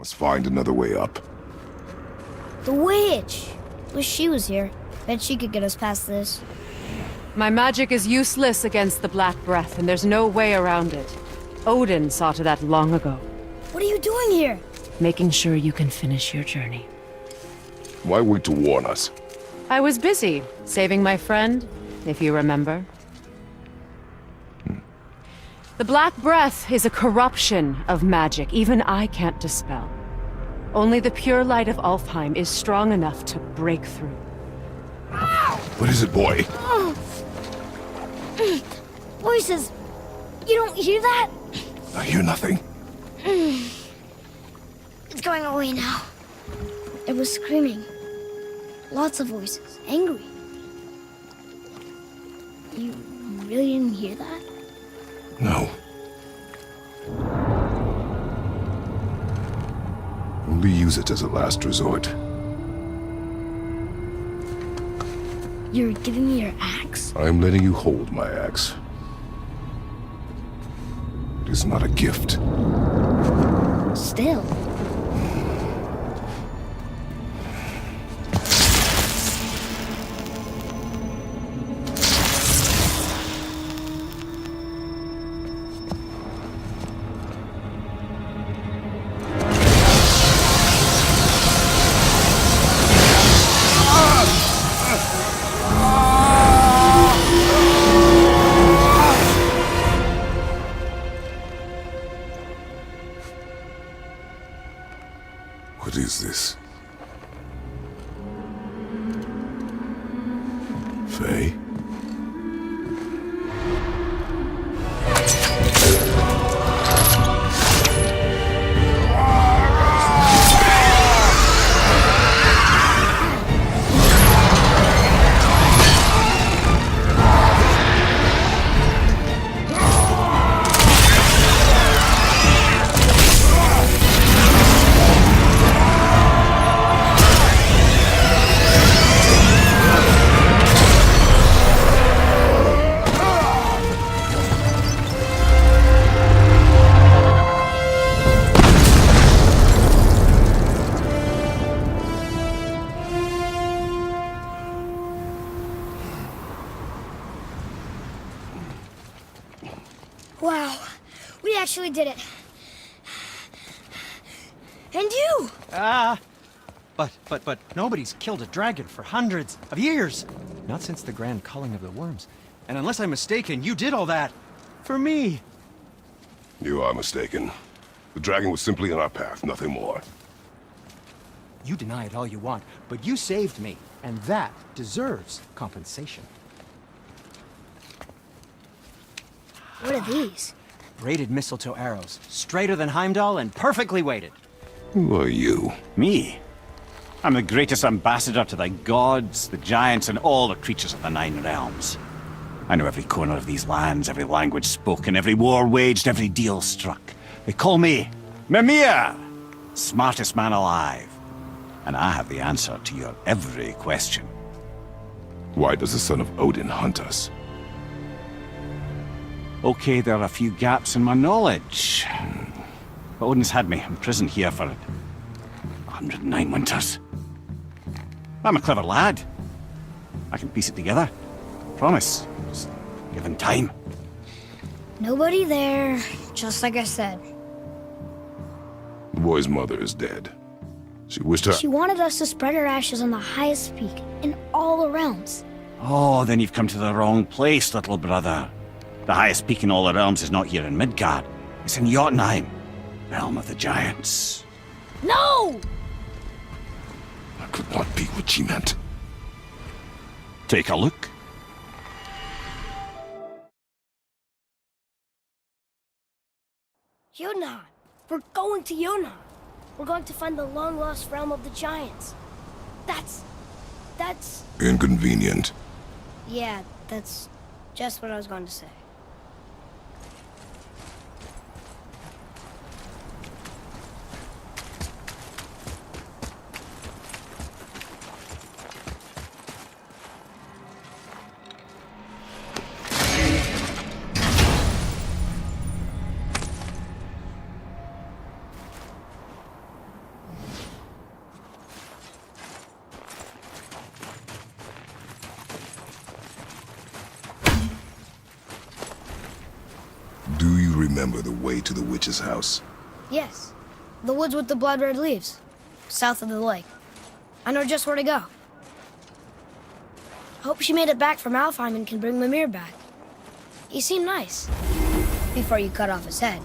Must find another way up. The witch! Wish she was here. Bet she could get us past this. My magic is useless against the Black Breath, and there's no way around it. Odin saw to that long ago. What are you doing here? Making sure you can finish your journey. Why wait to warn us? I was busy, saving my friend, if you remember. The Black Breath is a corruption of magic even I can't dispel. Only the pure light of Alfheim is strong enough to break through. What is it, boy? Voices! You don't hear that? I hear nothing. It's going away now. It was screaming. Lots of voices. Angry. You really didn't hear that? No. Only use it as a last resort. You're giving me your axe? I'm letting you hold my axe. It is not a gift. Still. What is this? Faye? Wow. We actually did it. And you! But nobody's killed a dragon for hundreds of years. Not since the grand culling of the worms. And unless I'm mistaken, you did all that for me. You are mistaken. The dragon was simply in our path, nothing more. You deny it all you want, but you saved me, and that deserves compensation. What are these? Braided mistletoe arrows, straighter than Heimdall and perfectly weighted. Who are you? Me? I'm the greatest ambassador to the gods, the giants, and all the creatures of the Nine Realms. I know every corner of these lands, every language spoken, every war waged, every deal struck. They call me Mimir, smartest man alive. And I have the answer to your every question. Why does the son of Odin hunt us? Okay, there are a few gaps in my knowledge. But Odin's had me imprisoned here for 109 winters. I'm a clever lad. I can piece it together. Promise. Just given time. Nobody there, just like I said. The boy's mother is dead. She wished her... She wanted us to spread her ashes on the highest peak in all the realms. Oh, then you've come to the wrong place, little brother. The highest peak in all the realms is not here in Midgard. It's in Jotunheim, realm of the giants. No! That could not be what she meant. Take a look. Jotunheim. We're going to Jotunheim. We're going to find the long-lost realm of the giants. That's... Inconvenient. Yeah, that's just what I was going to say. Do you remember the way to the witch's house? Yes. The woods with the blood-red leaves. South of the lake. I know just where to go. Hope she made it back from Alfheim and can bring Mimir back. He seemed nice. Before you cut off his head.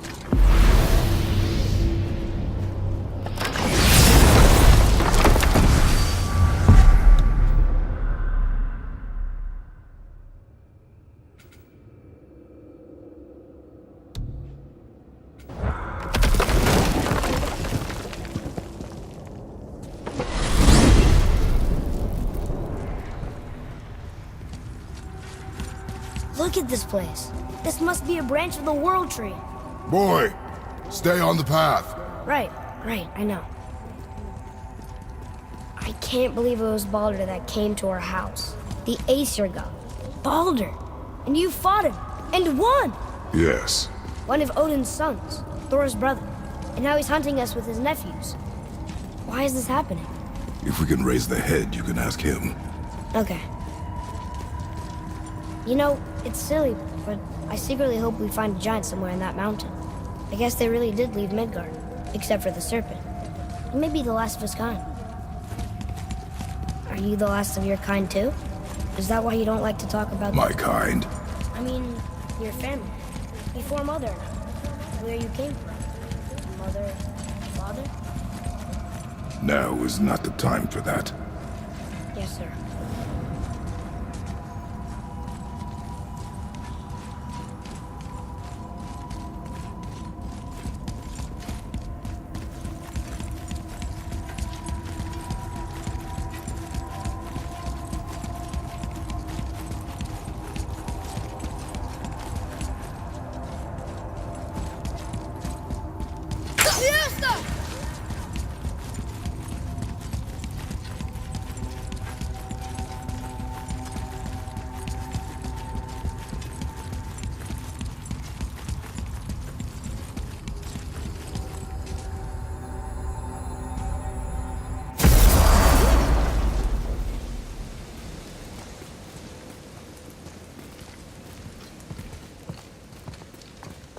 Look at this place. This must be a branch of the World Tree. Boy, stay on the path. Right, I know. I can't believe it was Baldur that came to our house. The Aesir god. Baldur! And you fought him, and won! Yes. One of Odin's sons, Thor's brother. And now he's hunting us with his nephews. Why is this happening? If we can raise the head, you can ask him. Okay. You know, it's silly, but I secretly hope we find a giant somewhere in that mountain. I guess they really did leave Midgard, except for the serpent. He may be the last of his kind. Are you the last of your kind too? Is that why you don't like to talk about My kind? I mean, your family. Before Mother and I. Where you came from. Mother, father? Now is not the time for that. Yes, sir.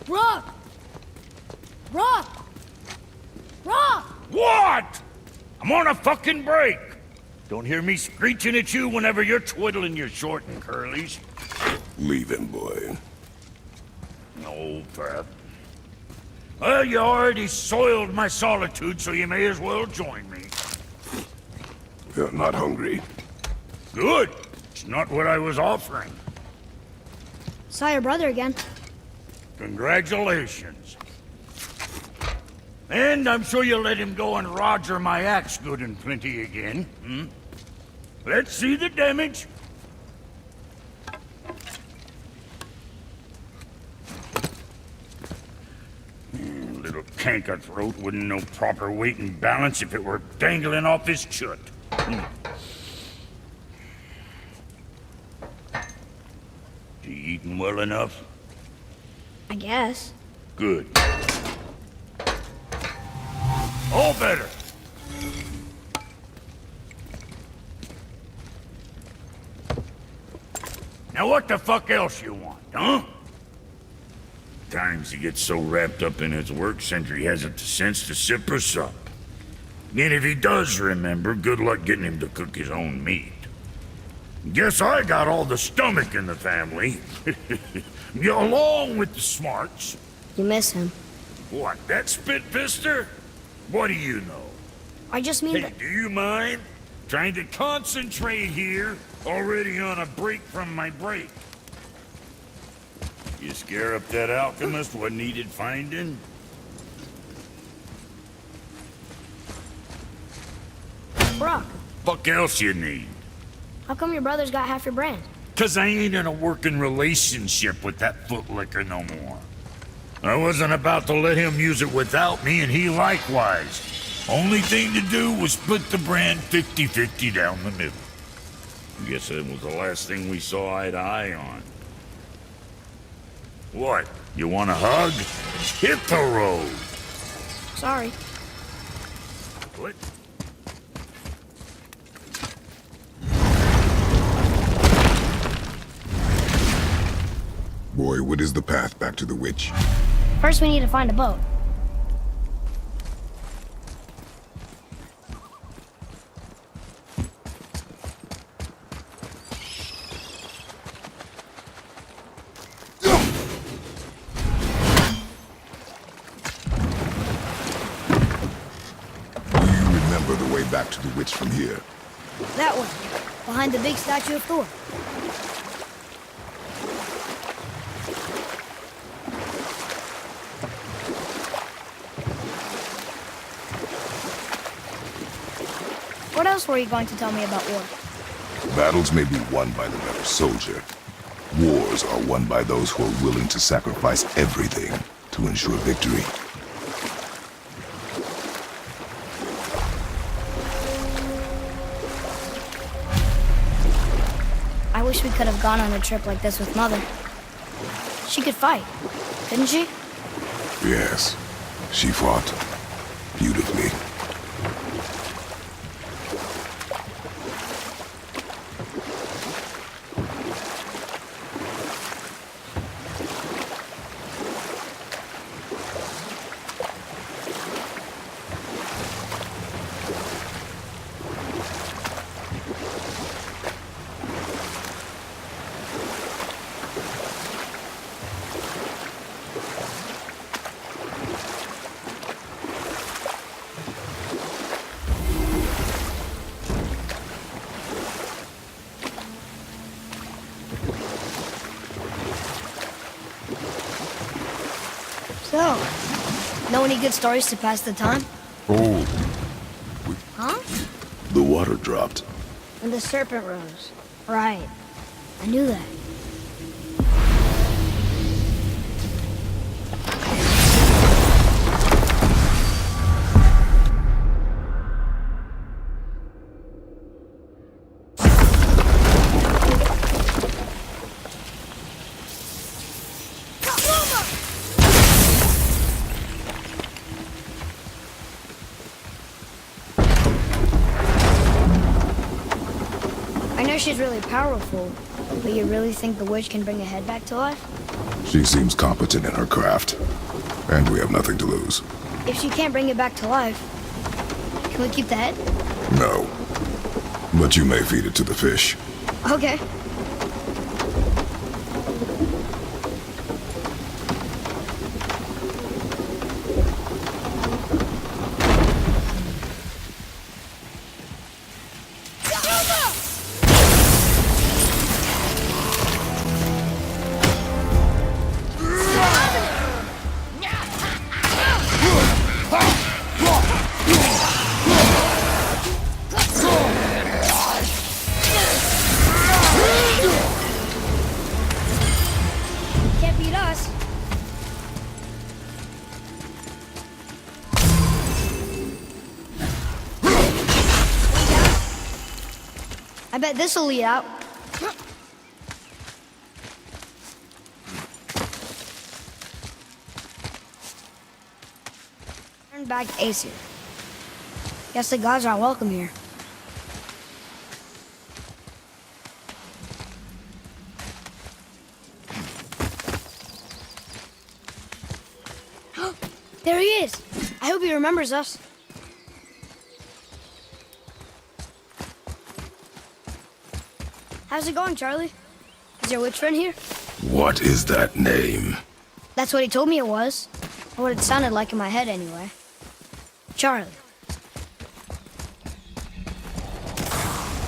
Rock! Rock! Rock! What? I'm on a fucking break. Don't hear me screeching at you whenever you're twiddling your short and curlies. Leave him, boy. No, Pat. Well, you already soiled my solitude, so you may as well join me. You're not hungry. Good. It's not what I was offering. Saw your brother again. Congratulations. And I'm sure you'll let him go and roger my axe good and plenty again, hmm? Let's see the damage. Little canker throat wouldn't know proper weight and balance if it were dangling off his chut. You eating well enough? I guess. Good. All better. Now what the fuck else you want, huh? Times he gets so wrapped up in his work, Sentry hasn't the sense to sip or sup. And if he does remember, good luck getting him to cook his own meat. Guess I got all the stomach in the family. Along with the smarts. You miss him. What, that spit-fister? What do you know? I just mean Hey, that... do you mind? Trying to concentrate here, already on a break from my break. You scare up that alchemist what needed finding? Brock, Fuck else you need? how come your brother's got half your brand? 'Cause I ain't in a working relationship with that footlicker no more. I wasn't about to let him use it without me, and he likewise. Only thing to do was split the brand 50-50 down the middle. Guess that was the last thing we saw eye to eye on. What? You want a hug? Hit the road! Sorry. What? Boy, what is the path back to the witch? First, we need to find a boat. Do you remember the way back to the witch from here? That way, behind the big statue of Thor. What else were you going to tell me about war? Battles may be won by the better soldier. Wars are won by those who are willing to sacrifice everything to ensure victory. I wish we could have gone on a trip like this with Mother. She could fight, couldn't she? Yes, she fought beautifully. So, know any good stories to pass the time? Oh, Huh? the water dropped. And the serpent rose. Right. I knew that. I know she's really powerful, but you really think the witch can bring a head back to life? She seems competent in her craft, and we have nothing to lose. If she can't bring it back to life, can we keep the head? No. But you may feed it to the fish. Okay. Can't beat us. I bet this'll lead out. Turn back to Aesir. Guess the gods aren't welcome here. There he is. I hope he remembers us. How's it going, Charlie? Is your witch friend here? What is that name? That's what he told me it was. Or what it sounded like in my head, anyway. Charlie.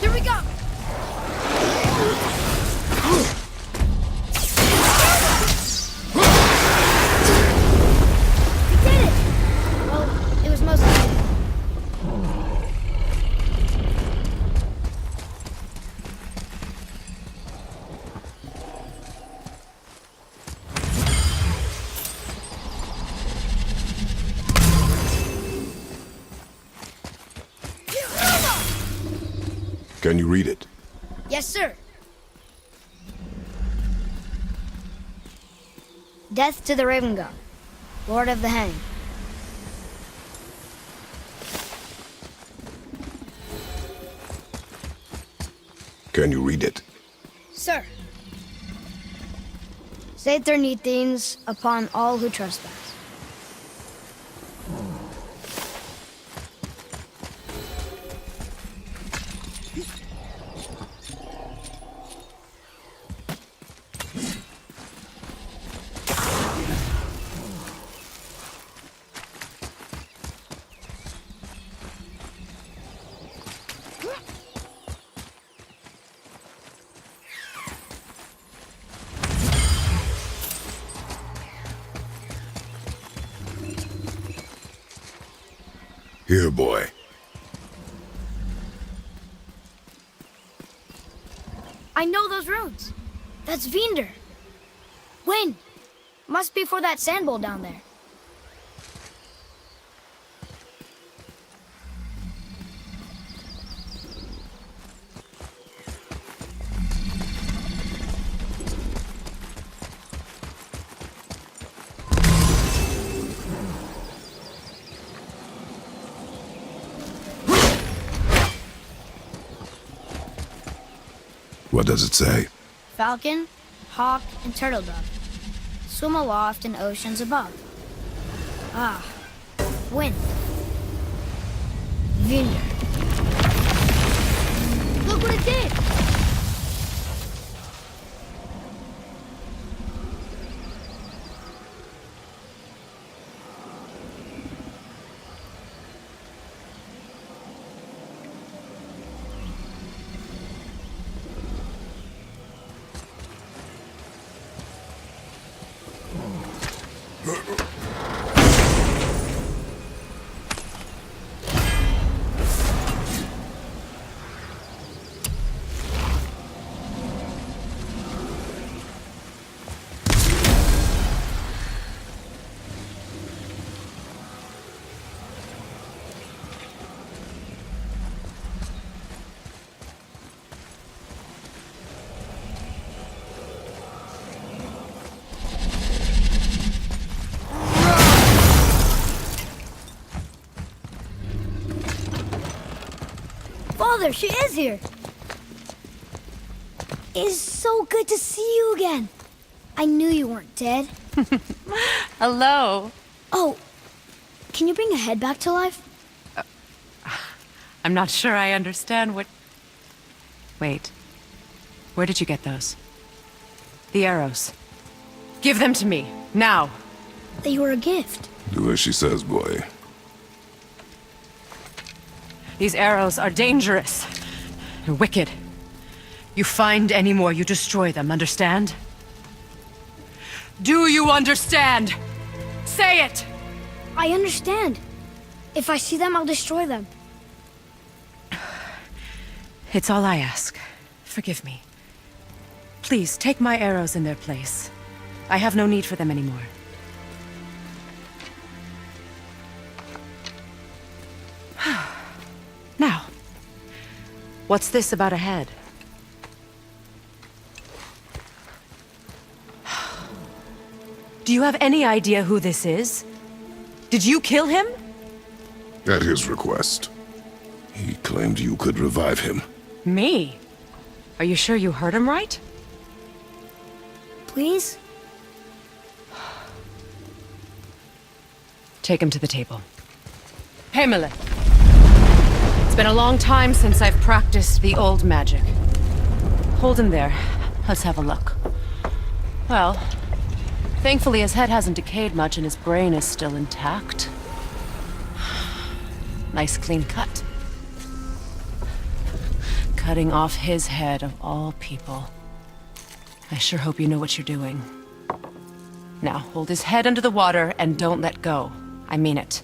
Here we go! We did it! Well, it was mostly... Can you read it? Yes, sir. Death to the Raven God, Lord of the Hang. Can you read it? Sir. Saeternithines upon all who trespass. Here, boy. I know those runes. That's Vinder. Wind. Must be for that sand bowl down there. What does it say? Falcon, hawk, and turtle dove. Swim aloft in oceans above. Ah, wind. Vinder. Look what it did! Father, she is here! It is so good to see you again. I knew you weren't dead. Hello. Oh, can you bring a head back to life? I'm not sure I understand what... Wait. Where did you get those? The arrows. Give them to me, now. They were a gift. Do as she says, boy. These arrows are dangerous. and wicked. You find any more, you destroy them, understand? Do you understand? Say it! I understand. If I see them, I'll destroy them. It's all I ask. Forgive me. Please, take my arrows in their place. I have no need for them anymore. Now, what's this about a head? Do you have any idea who this is? Did you kill him? At his request. He claimed you could revive him. Me? Are you sure you heard him right? Please? Take him to the table. Pamela. It's been a long time since I've practiced the old magic. Hold him there. Let's have a look. Well, thankfully his head hasn't decayed much and his brain is still intact. Nice clean cut. Cutting off his head of all people. I sure hope you know what you're doing. Now, hold his head under the water and don't let go. I mean it.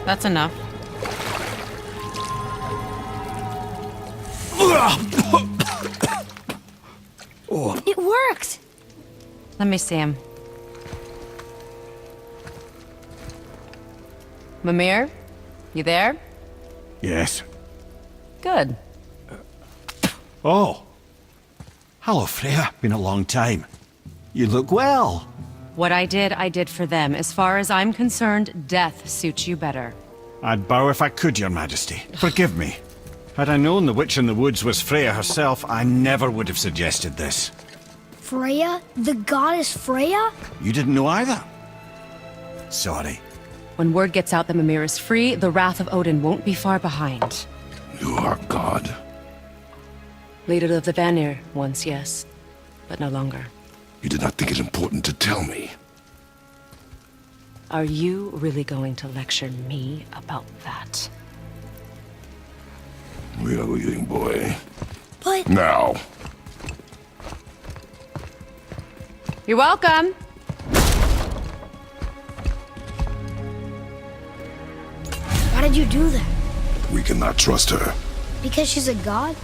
That's enough. It worked! Let me see him. Mimir? You there? Yes. Good. Oh. Hello, Freya. Been a long time. You look well. What I did for them. As far as I'm concerned, death suits you better. I'd bow if I could, Your Majesty. Forgive me. Had I known the witch in the woods was Freya herself, I never would have suggested this. Freya? The goddess Freya? You didn't know either? Sorry. When word gets out that Mimir is free, the wrath of Odin won't be far behind. You are God. Leader of the Vanir, once, yes. But no longer. You did not think it important to tell me. Are you really going to lecture me about that? We are leaving, boy. But... Now. You're welcome! Why did you do that? We cannot trust her. Because she's a god?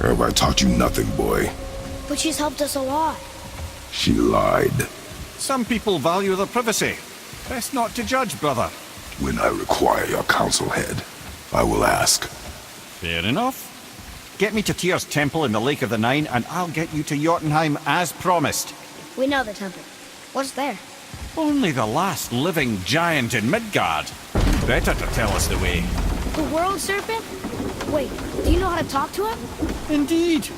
Have I taught you nothing, boy? But she's helped us a lot. She lied. Some people value their privacy. Best not to judge, brother. When I require your counsel head, I will ask. Fair enough. Get me to Tyr's temple in the Lake of the Nine, and I'll get you to Jotunheim as promised. We know the temple. What's there? Only the last living giant in Midgard. Better to tell us the way. The world serpent? Wait, do you know how to talk to him? Indeed.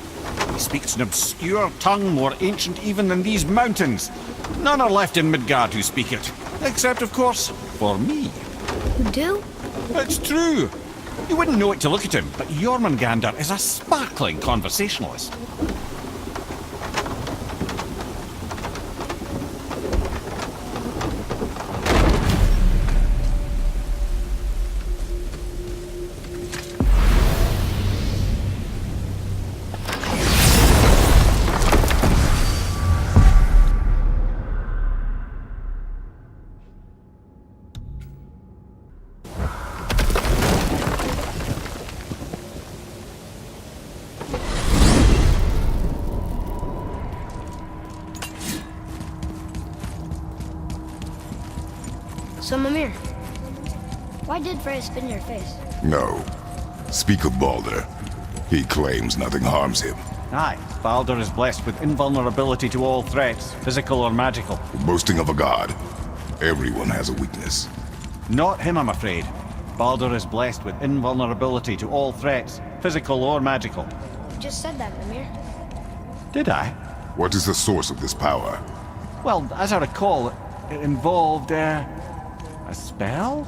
He speaks an obscure tongue more ancient even than these mountains. None are left in Midgard who speak it. Except, of course, for me. You do? It's true. You wouldn't know it to look at him, but Jormungandr is a sparkling conversationalist. So, Mimir, why did Freya spit in your face? No. Speak of Baldur. He claims nothing harms him. Aye, Baldur is blessed with invulnerability to all threats, physical or magical. Boasting of a god. Everyone has a weakness. Not him, I'm afraid. Baldur is blessed with invulnerability to all threats, physical or magical. You just said that, Mimir. Did I? What is the source of this power? Well, as I recall, it involved, a spell?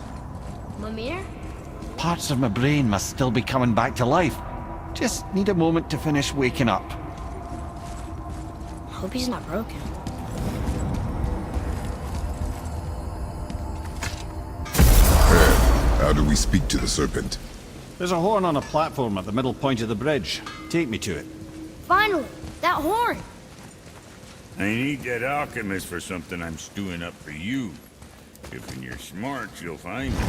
Mimir? Parts of my brain must still be coming back to life. Just need a moment to finish waking up. Hope he's not broken. How do we speak to the serpent? There's a horn on a platform at the middle point of the bridge. Take me to it. Finally! That horn! I need that alchemist for something I'm stewing up for you. If when you're smart, you'll find it.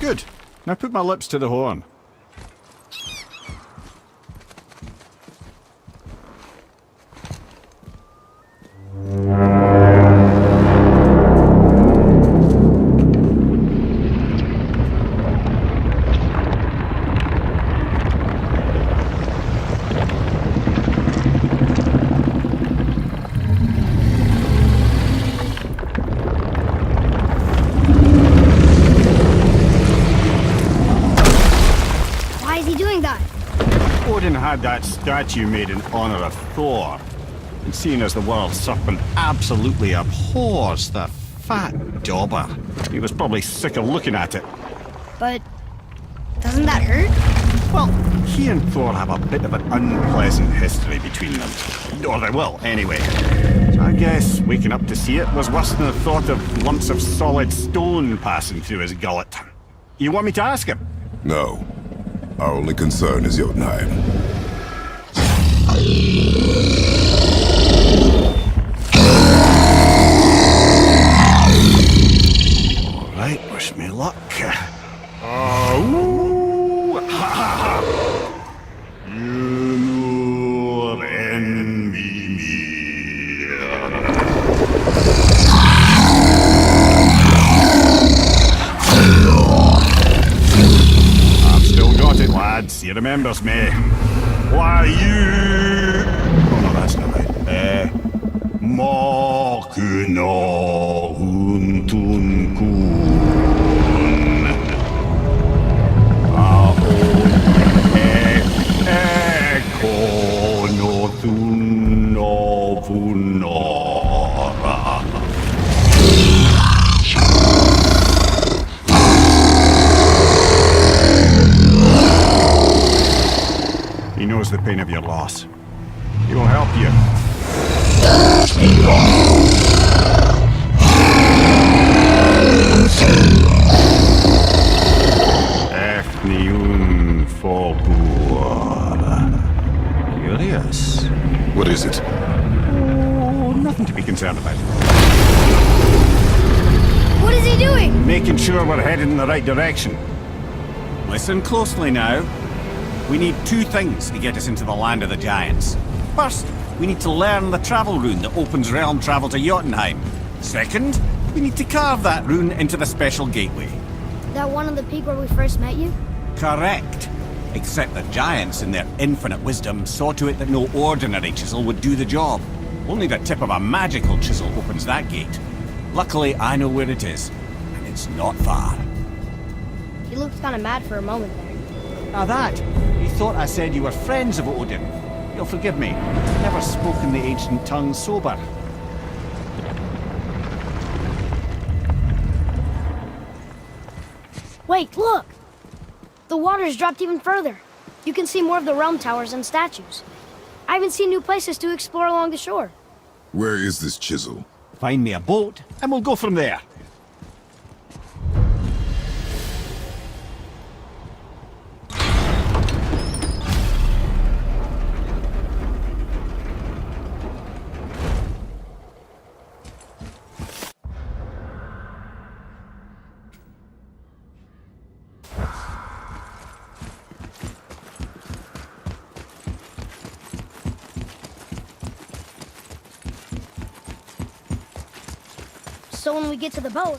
Good. Now put my lips to the horn. Why is he doing that? Odin had that statue made in honor of Thor. And seeing as the world serpent absolutely abhors the fat dauber, he was probably sick of looking at it. But doesn't that hurt? Well, he and Thor have a bit of an unpleasant history between them. Or they will, anyway. So I guess waking up to see it was worse than the thought of lumps of solid stone passing through his gullet. You want me to ask him? No. Our only concern is Jotunheim. All right, wish me luck. remembers me. Why you... Oh no, that's not right. Makuna huntun kun. Kono tunno vunora. He knows the pain of your loss. He will help you. Efniun Fogur. Curious. What is it? Oh, nothing to be concerned about. What is he doing? Making sure we're headed in the right direction. Listen closely now. We need two things to get us into the land of the giants. First, we need to learn the travel rune that opens realm travel to Jotunheim. Second, we need to carve that rune into the special gateway. That one on the peak where we first met you? Correct. Except the giants, in their infinite wisdom, saw to it that no ordinary chisel would do the job. Only the tip of a magical chisel opens that gate. Luckily, I know where it is, and it's not far. He looked kind of mad for a moment there. Now that, you thought I said you were friends of Odin. You'll forgive me. I've never spoken the ancient tongue sober. Wait, look! The water's dropped even further. You can see more of the realm towers and statues. I even see new places to explore along the shore. Where is this chisel? Find me a boat, and we'll go from there. So when we get to the boat,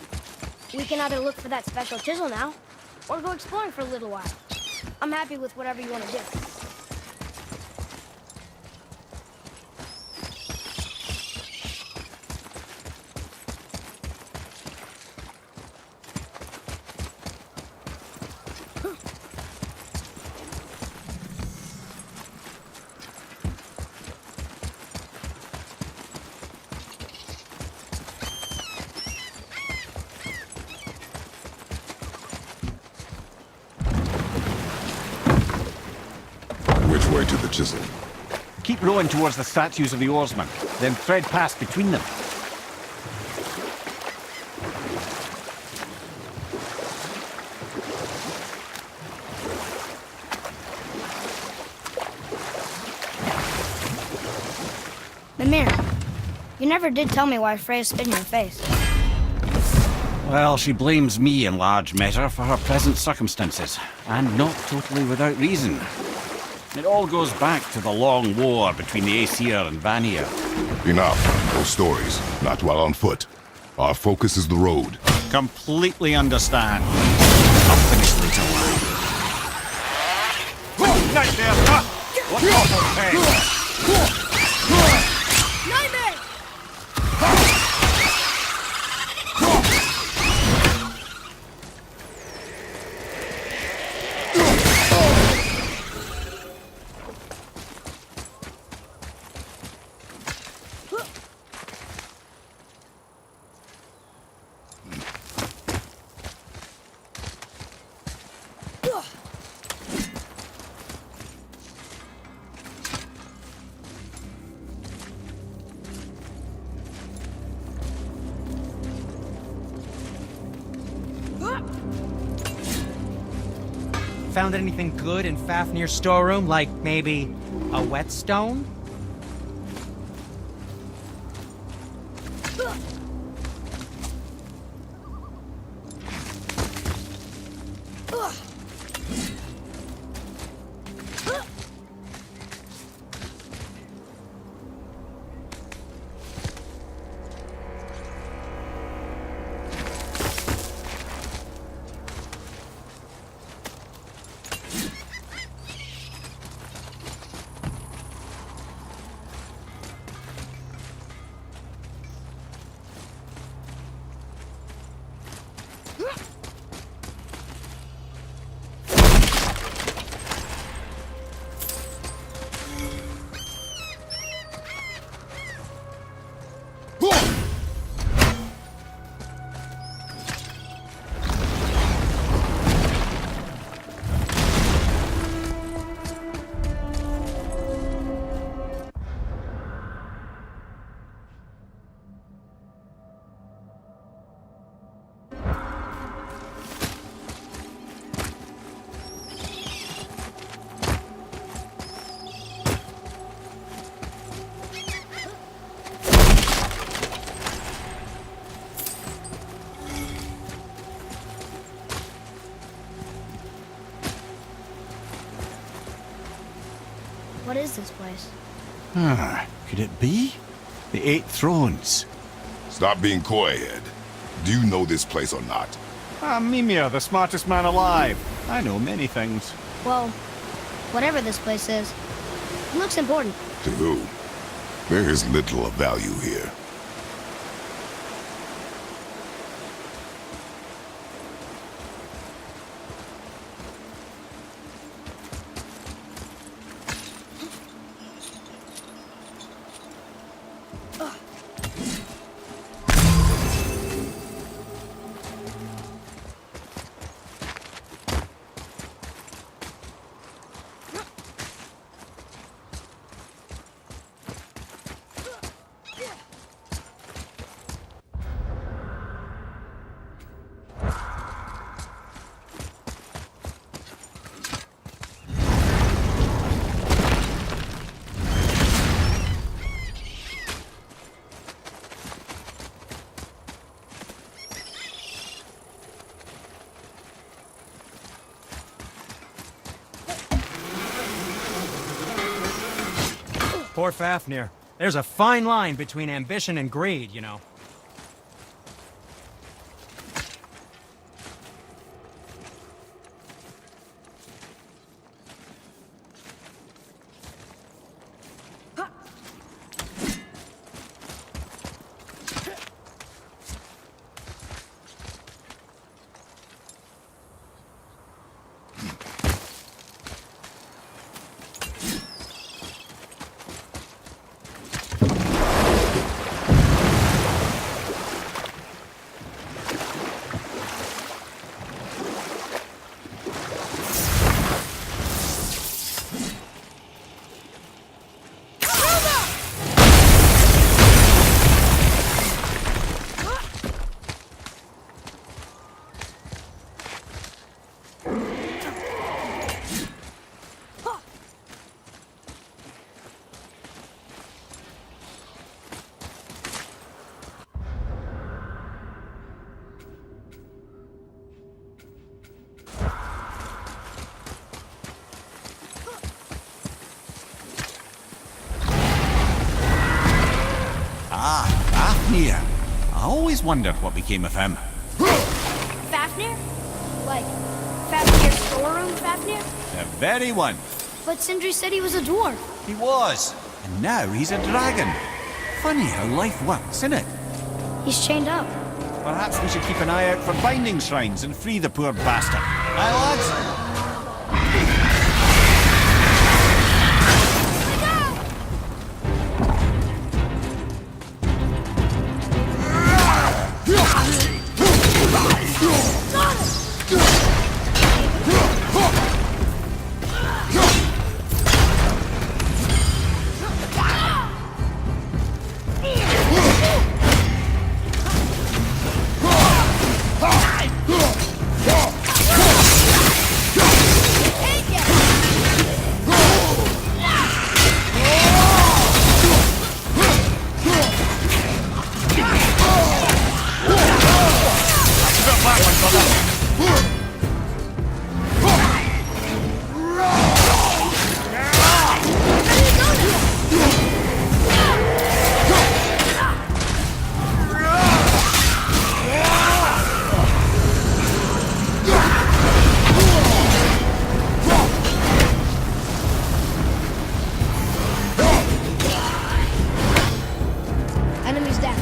we can either look for that special chisel now, or go exploring for a little while. I'm happy with whatever you want to do. Which way to the chisel? Keep rowing towards the statues of the oarsmen, then thread past between them. Mimir, you never did tell me why Freya spit in your face. Well, she blames me in large measure for her present circumstances, and not totally without reason. It all goes back to the long war between the Aesir and Vanir. Enough. Those stories. Not while on foot. Our focus is the road. Completely understand. I'll finish later on. Nightmare! What awful pain! Nightmare! Found anything good in Fafnir's storeroom? Like maybe a whetstone? is this place? Could it be? The Eight Thrones. Stop being coy, Ed. Do you know this place or not? Mimir, the smartest man alive. I know many things. Well, whatever this place is, it looks important. To who? There is little of value here. Poor Fafnir. There's a fine line between ambition and greed, you know. Fafnir. I always wondered what became of him. Fafnir? Like, Fafnir's storeroom Fafnir? The very one. But Sindri said he was a dwarf. He was. And now he's a dragon. Funny how life works, isn't it? He's chained up. Perhaps we should keep an eye out for binding shrines and free the poor bastard. Aye, lads? Enemies down.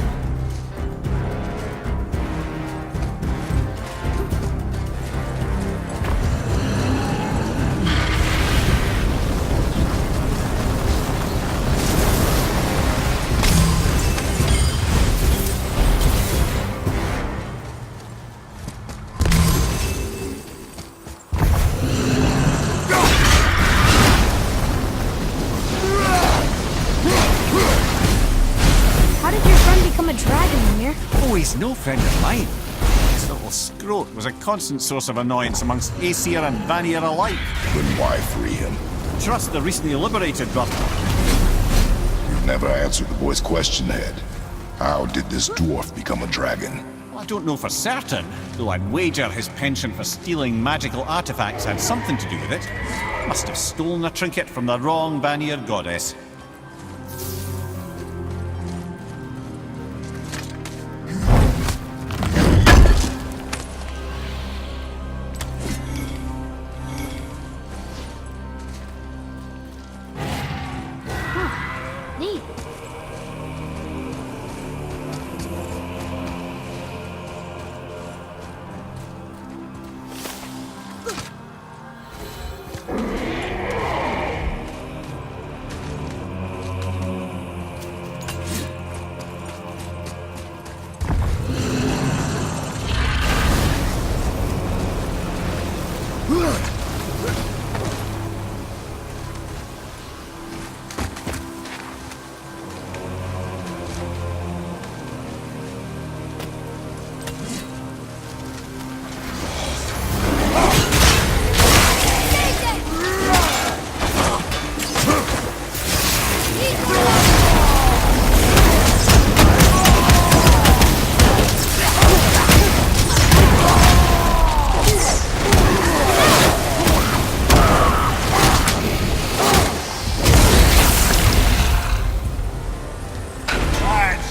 How did your friend become a dragon, Mimir? Oh, he's no friend of mine. His little scrote was a constant source of annoyance amongst Aesir and Vanir alike. Then why free him? Trust the recently liberated brother. You've never answered the boy's question, Ed. How did this dwarf become a dragon? Well, I don't know for certain, though I'd wager his penchant for stealing magical artifacts had something to do with it. Must have stolen a trinket from the wrong Vanir goddess. Neat.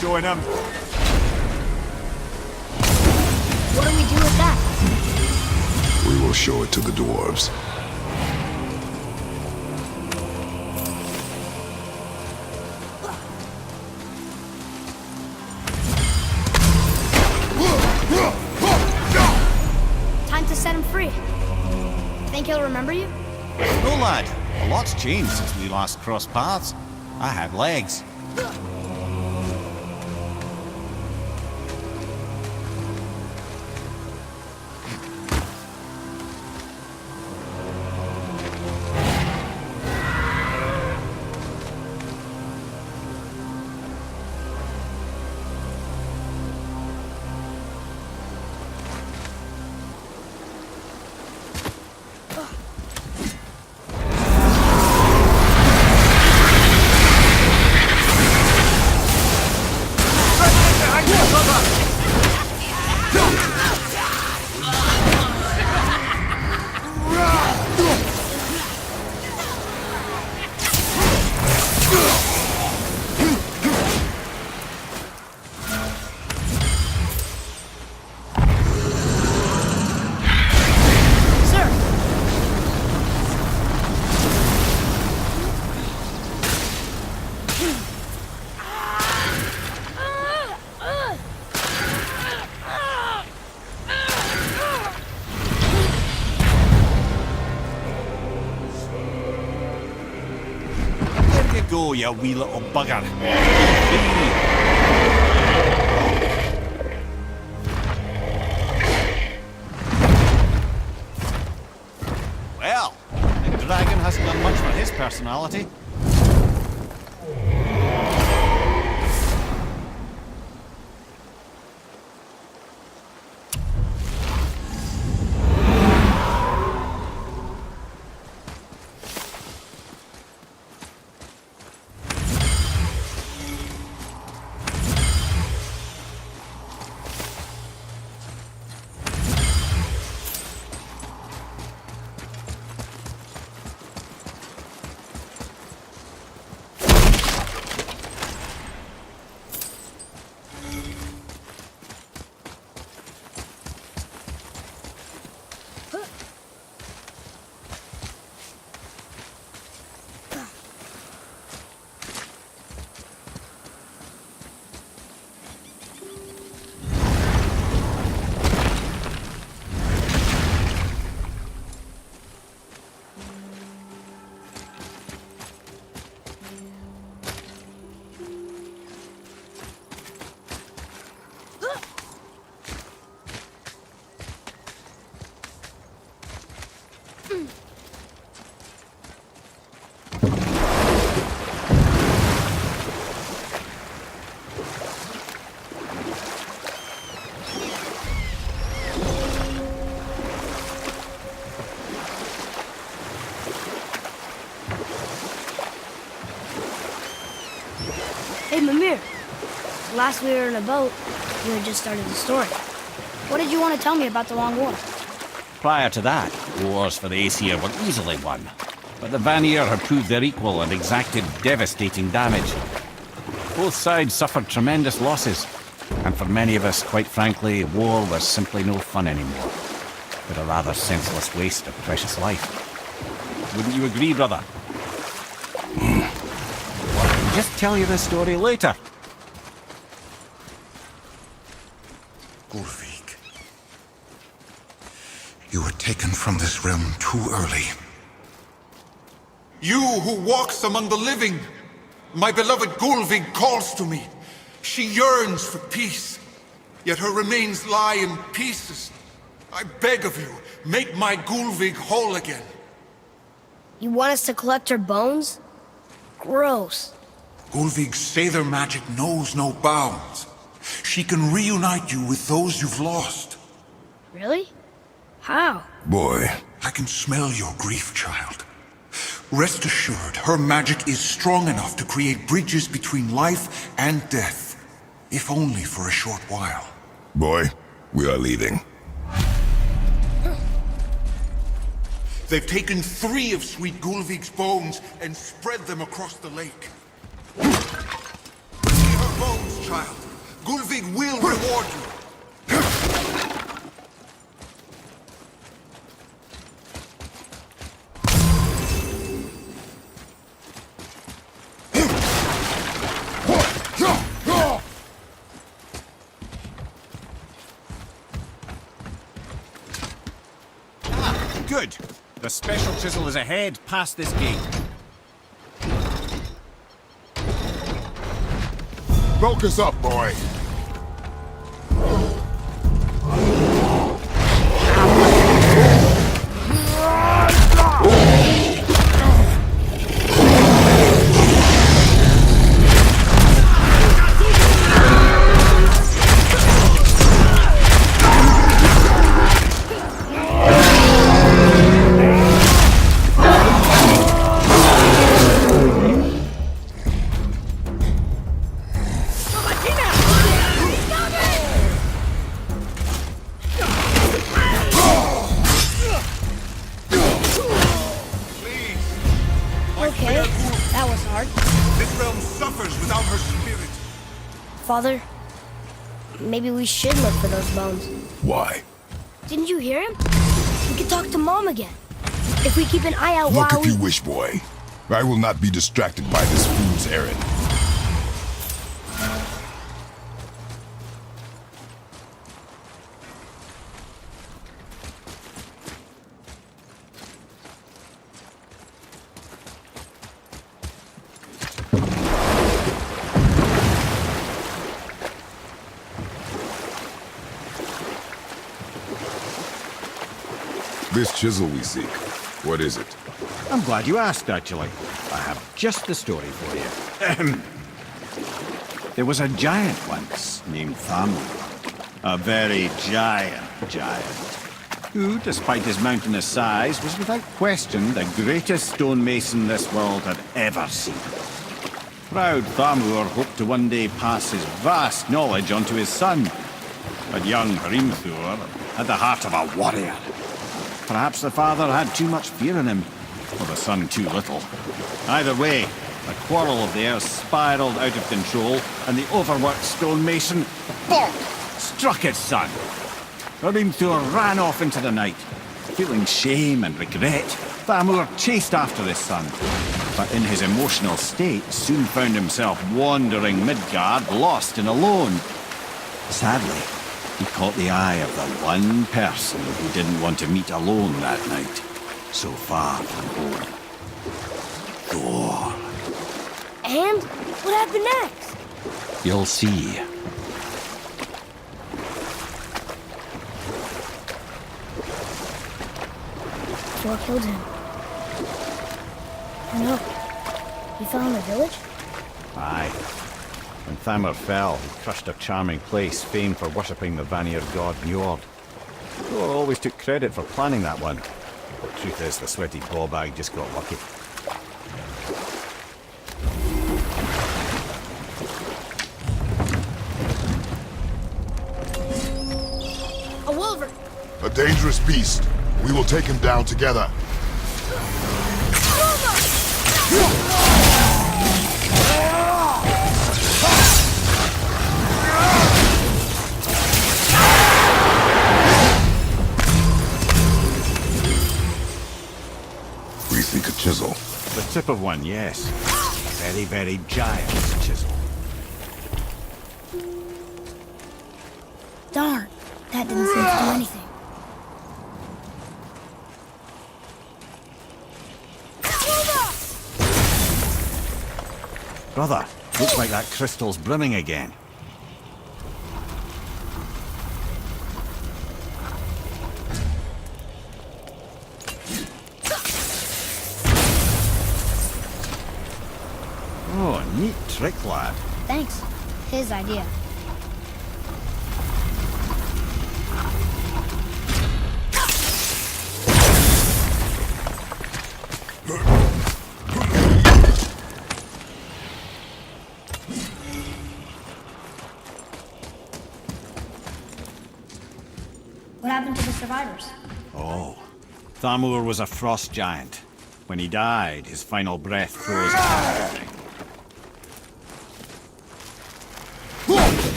Showing him. What do we do with that? We will show it to the dwarves. Time to set him free. Think he'll remember you? No, lad. A lot's changed since we last crossed paths. I had legs. Go, you wee little bugger. Well, the dragon hasn't done much for his personality. Hey, Mimir. Last we were in a boat, you had just started the story. What did you want to tell me about the Long War? Prior to that, wars for the Aesir were easily won. But the Vanir had proved their equal and exacted devastating damage. Both sides suffered tremendous losses, and for many of us, quite frankly, war was simply no fun anymore. But a rather senseless waste of precious life. Wouldn't you agree, brother? Well, I can just tell you this story later. Gulvik, you were taken from this realm too early. You who walks among the living, my beloved Gulvik calls to me. She yearns for peace, yet her remains lie in pieces. I beg of you, make my Gulvik whole again. You want us to collect her bones? Gross. Gulvik's Sather magic knows no bounds. She can reunite you with those you've lost. Really? How? Boy, I can smell your grief, child. Rest assured, her magic is strong enough to create bridges between life and death, if only for a short while. boy, we are leaving. They've taken 3 of Sweet Gulvik's bones and spread them across the lake. See her bones, child. Gulvik will reward you. Good. The special chisel is ahead, past this gate. Focus up, boy. Okay, that was hard. This realm suffers without her spirit. Father, maybe we should look for those bones. Why? Didn't you hear him? We could talk to Mom again. If we keep an eye out Look while if you wish, boy. I will not be distracted by this fool's errand. This chisel we seek, what is it? I'm glad you asked, actually. I have just the story for you. There was a giant once named Thor. A very giant, who, despite his mountainous size, was without question the greatest stonemason this world had ever seen. Proud Thamur hoped to one day pass his vast knowledge onto his son. But young Hrimthur had the heart of a warrior. Perhaps the father had too much fear in him, or the son too little. Either way, the quarrel of theirs spiraled out of control, and the overworked stonemason, bonk, struck his son. Hrimthur ran off into the night. Feeling shame and regret, Thamur chased after his son, but in his emotional state soon found himself wandering Midgard, lost and alone. Sadly, he caught the eye of the one person he didn't want to meet alone that night, so far from home. Thor. And what happened next? You'll see. Thor killed him. No. He fell in the village? Aye. When Thamur fell, he crushed a charming place famed for worshipping the Vanir god Njord. Thor always took credit for planning that one. But the truth is, the sweaty ballbag just got lucky. dangerous beast. We will take him down together. We seek a chisel. The tip of one, yes. Very, very giant chisel. Darn, that didn't seem to do anything. Brother, looks like that crystal's brimming again. Oh, neat trick, lad. Thanks. His idea. What happened to the survivors? Oh, Thamur was a frost giant. When he died, his final breath froze everything.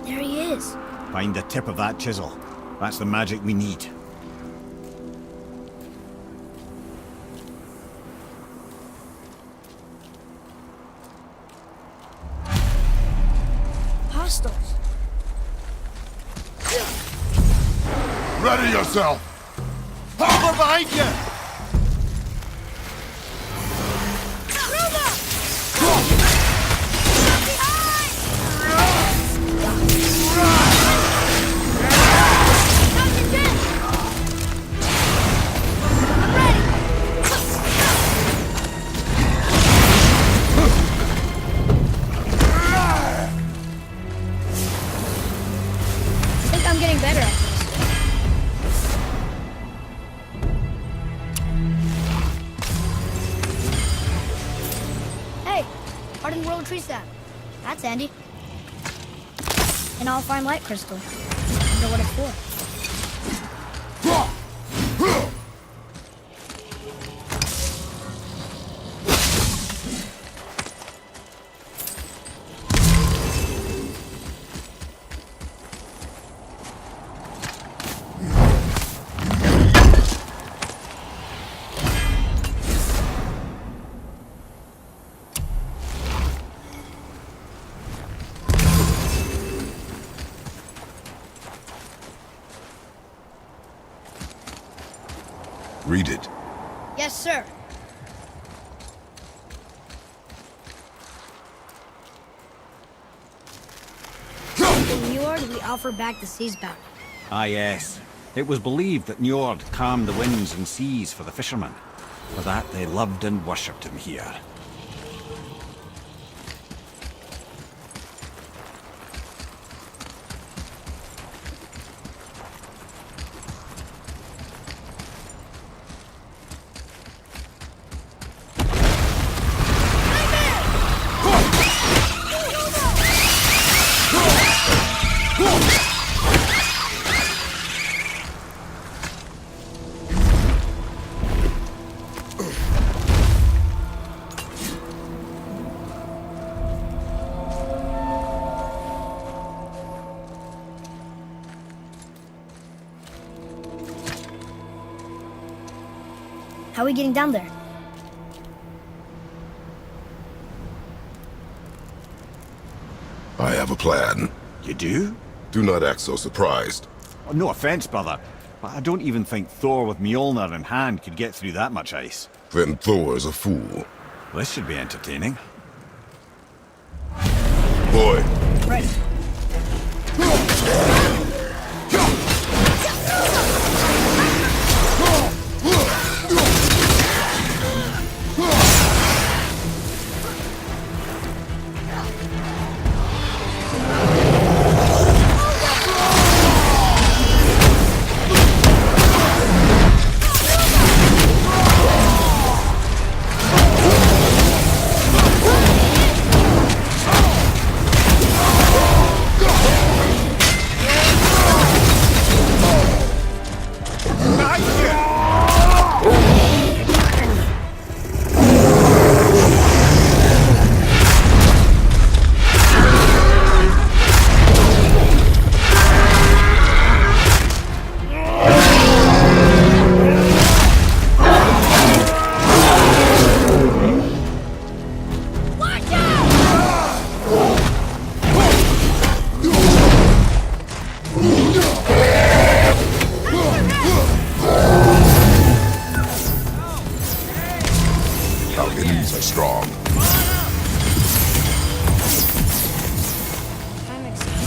There he is. Find the tip of that chisel. That's the magic we need. Hostiles. Ready yourself! Over behind you! I think I'm getting better at this. Hey, hardened world tree sap. That's handy. An all-fine light crystal. Wonder what it's for. Read it. Yes, sir. In Njord, we offer back the sea's bounty. Ah, yes. It was believed that Njord calmed the winds and seas for the fishermen. For that, they loved and worshipped him here. How are we getting down there? I have a plan. You do? Do not act so surprised. Oh, no offense, brother, but I don't even think Thor with Mjolnir in hand could get through that much ice. Then Thor's a fool. This should be entertaining. Boy, Ready. our enemies are strong. I'm excited.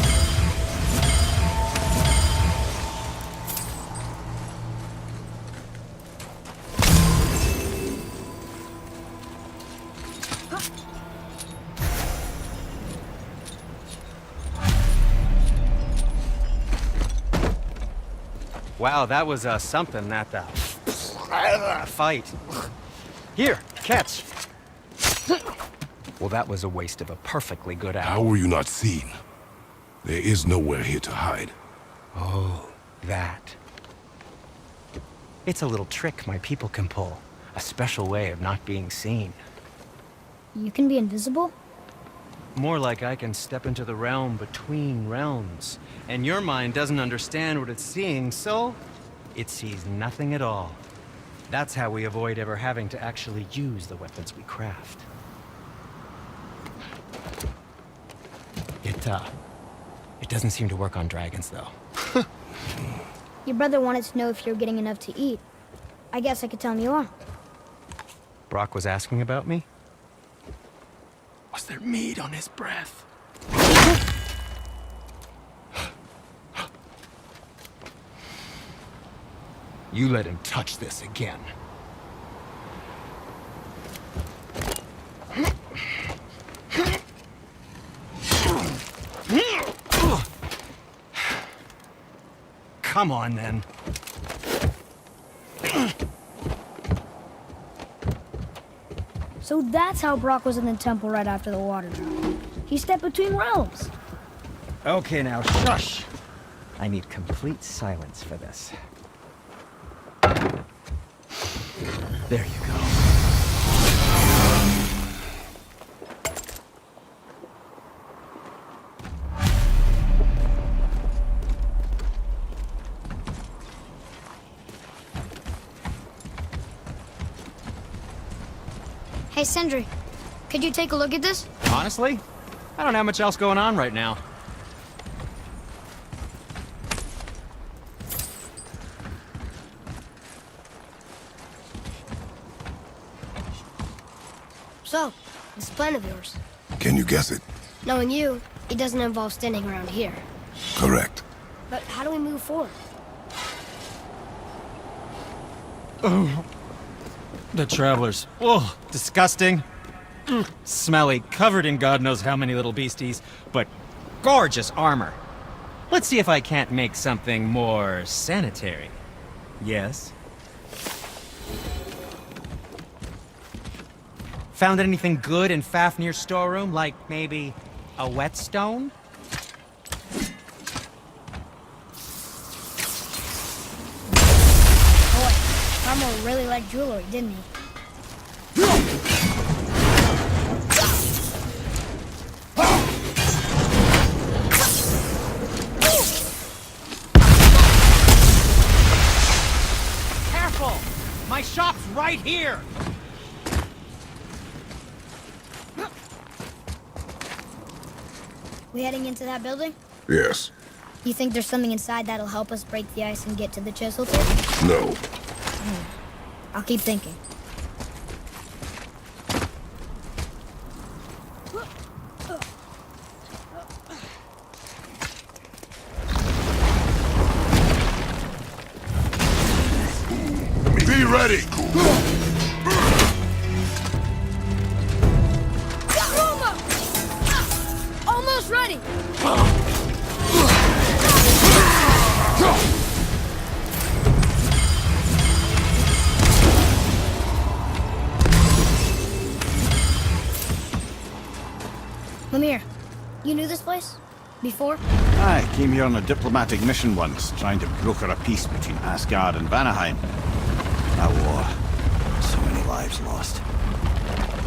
Wow, that was something, that fight. Here, catch. Well, that was a waste of a perfectly good How hour. were you not seen? There is nowhere here to hide. Oh, that. It's a little trick my people can pull. A special way of not being seen. You can be invisible? More like I can step into the realm between realms. And your mind doesn't understand what it's seeing, so it sees nothing at all. That's how we avoid ever having to actually use the weapons we craft. It doesn't seem to work on dragons, though. Your brother wanted to know if you're getting enough to eat. I guess I could tell him you are. Brock was asking about me? Was there meat on his breath? You let him touch this again. Come on, then. So that's how Brock was in the temple right after the water drop. He stepped between realms. Okay, now, shush! I need complete silence for this. There you go. Hey, Sindri, could you take a look at this? Honestly, I don't have much else going on right now. So, this plan of yours. Can you guess it? Knowing you, it doesn't involve standing around here. Correct. But how do we move forward? The travelers. Oh, disgusting. Smelly, covered in God knows how many little beasties, but gorgeous armor. Let's see if I can't make something more sanitary. Yes? Found anything good in Fafnir's storeroom? Like maybe a whetstone? Boy, Carmel really liked jewelry, didn't he? Careful! My shop's right here! We heading into that building? Yes. You think there's something inside that'll help us break the ice and get to the chisel tip? No. I'll keep thinking. Be ready! Almost ready! Lemire, you knew this place? Before? I came here on a diplomatic mission once, trying to broker a peace between Asgard and Vanaheim. That war. So many lives lost.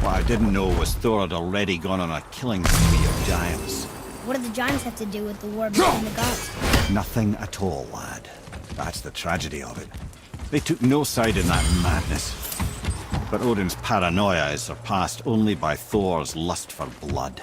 What I didn't know was Thor had already gone on a killing spree of giants. What did the giants have to do with the war between the gods? Nothing at all, lad. That's the tragedy of it. They took no side in that madness. But Odin's paranoia is surpassed only by Thor's lust for blood.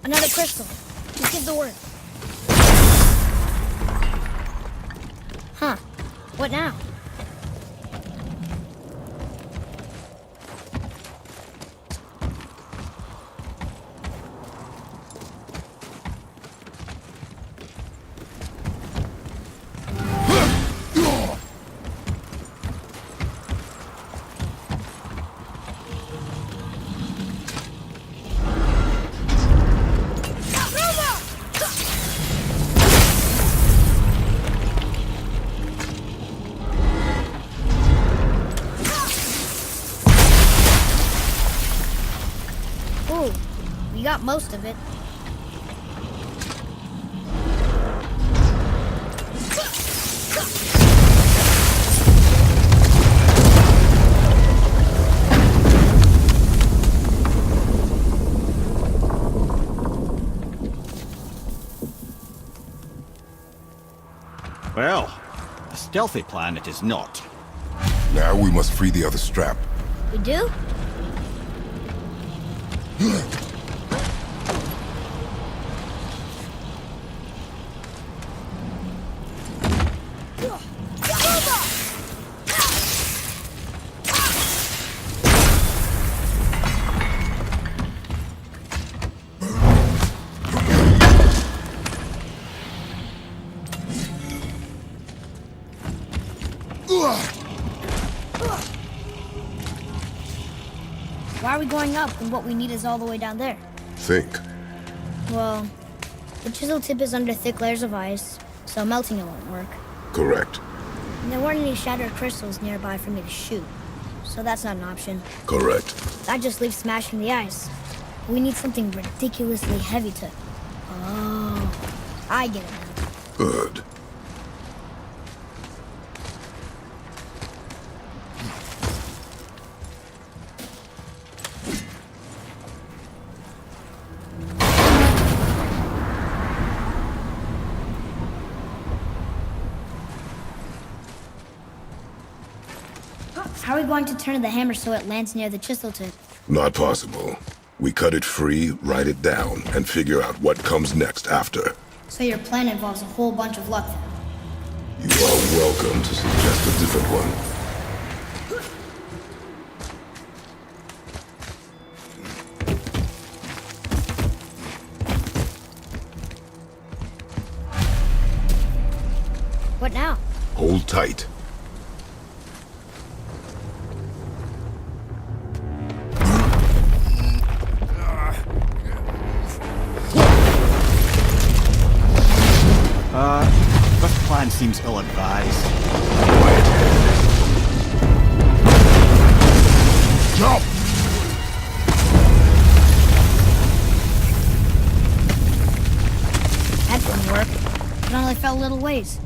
Another crystal. Just give the word. Huh. What now? Ooh, we got most of it. Well, a stealthy plan it is not. Now we must free the other strap. We do? Why are we going up when what we need is all the way down there? Think. Well, the chisel tip is under thick layers of ice, so melting it won't work. Correct. And there weren't any shattered crystals nearby for me to shoot, so that's not an option. Correct. That just leaves smashing the ice. We need something ridiculously heavy to... Oh, I get it now. Good. How are we going to turn the hammer so it lands near the chisel tip? Not possible. We cut it free, write it down, and figure out what comes next after. So your plan involves a whole bunch of luck then. You are welcome to suggest a different one. What now? Hold tight. This plan seems ill-advised. Quiet. I fell a little ways.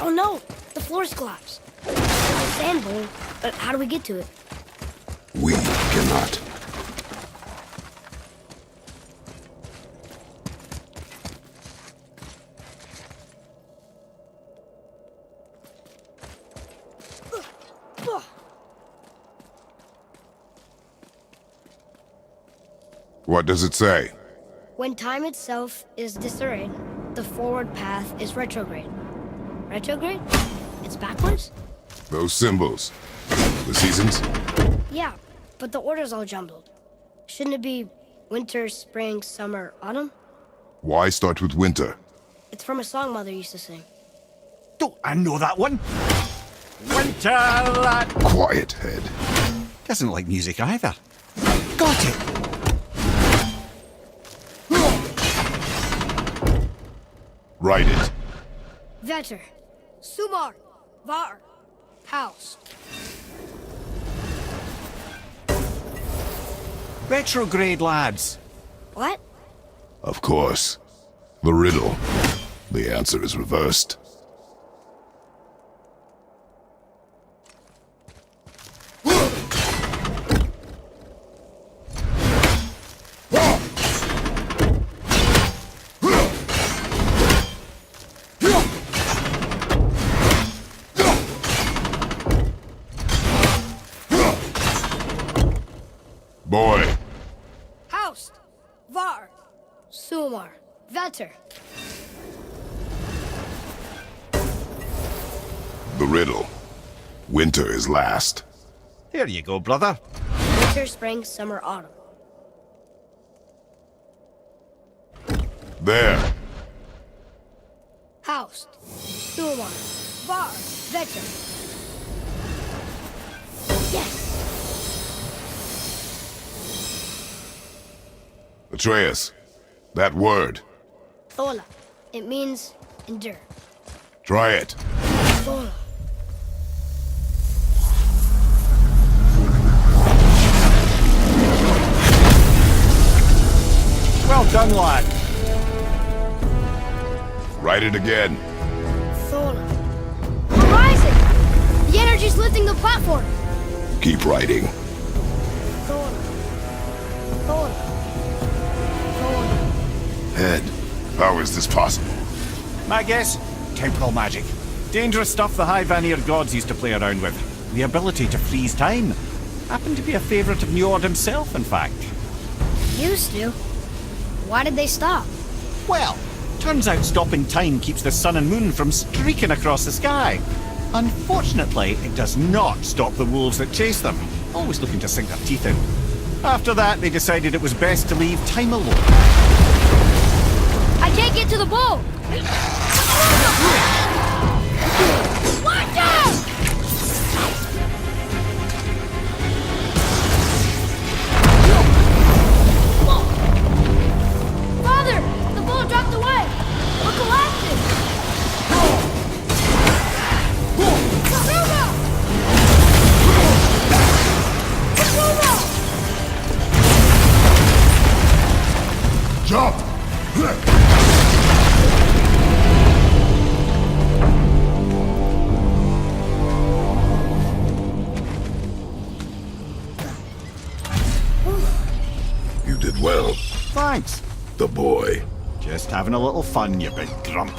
Oh no! The floor's collapsed. There's a sand bowl, but how do we get to it? We cannot. What does it say? When time itself is disarrayed, the forward path is retrograde. Retrograde? It's backwards? Those symbols. The seasons? Yeah, but the order's all jumbled. Shouldn't it be winter, spring, summer, autumn? Why start with winter? It's from a song Mother used to sing. Don't I know that one? Winter lad Quiet, head. doesn't like music either. Got it! Write it. Vetter, Sumar, Var, House. Retrograde, lads. What? Of course. The riddle. The answer is reversed. Boy, House, Var, Sumar, Vetter. the riddle. Winter is last. Here you go, brother. Winter, spring, summer, autumn. There. House, Sumar, Var, Vetter. Yes! Atreus, that word. Thola. It means endure. Try it. Thola. Well done, lad. Write it again. Thola. We're rising! The energy's lifting the platform! Keep writing. Thola. Thola. Thola. Head, how is this possible? My guess? Temporal magic. Dangerous stuff the High Vanir gods used to play around with. The ability to freeze time. Happened to be a favourite of Njord himself, in fact. Used to. Why did they stop? Well, turns out stopping time keeps the sun and moon from streaking across the sky. Unfortunately, it does not stop the wolves that chase them, always looking to sink their teeth in. After that, they decided it was best to leave time alone. I can't get to the bowl! Watch out! Father! The bowl dropped away! We're collapsing! Karuga! Karuga! Jump! You did well, Thanks. the boy. Just having a little fun, you big grump.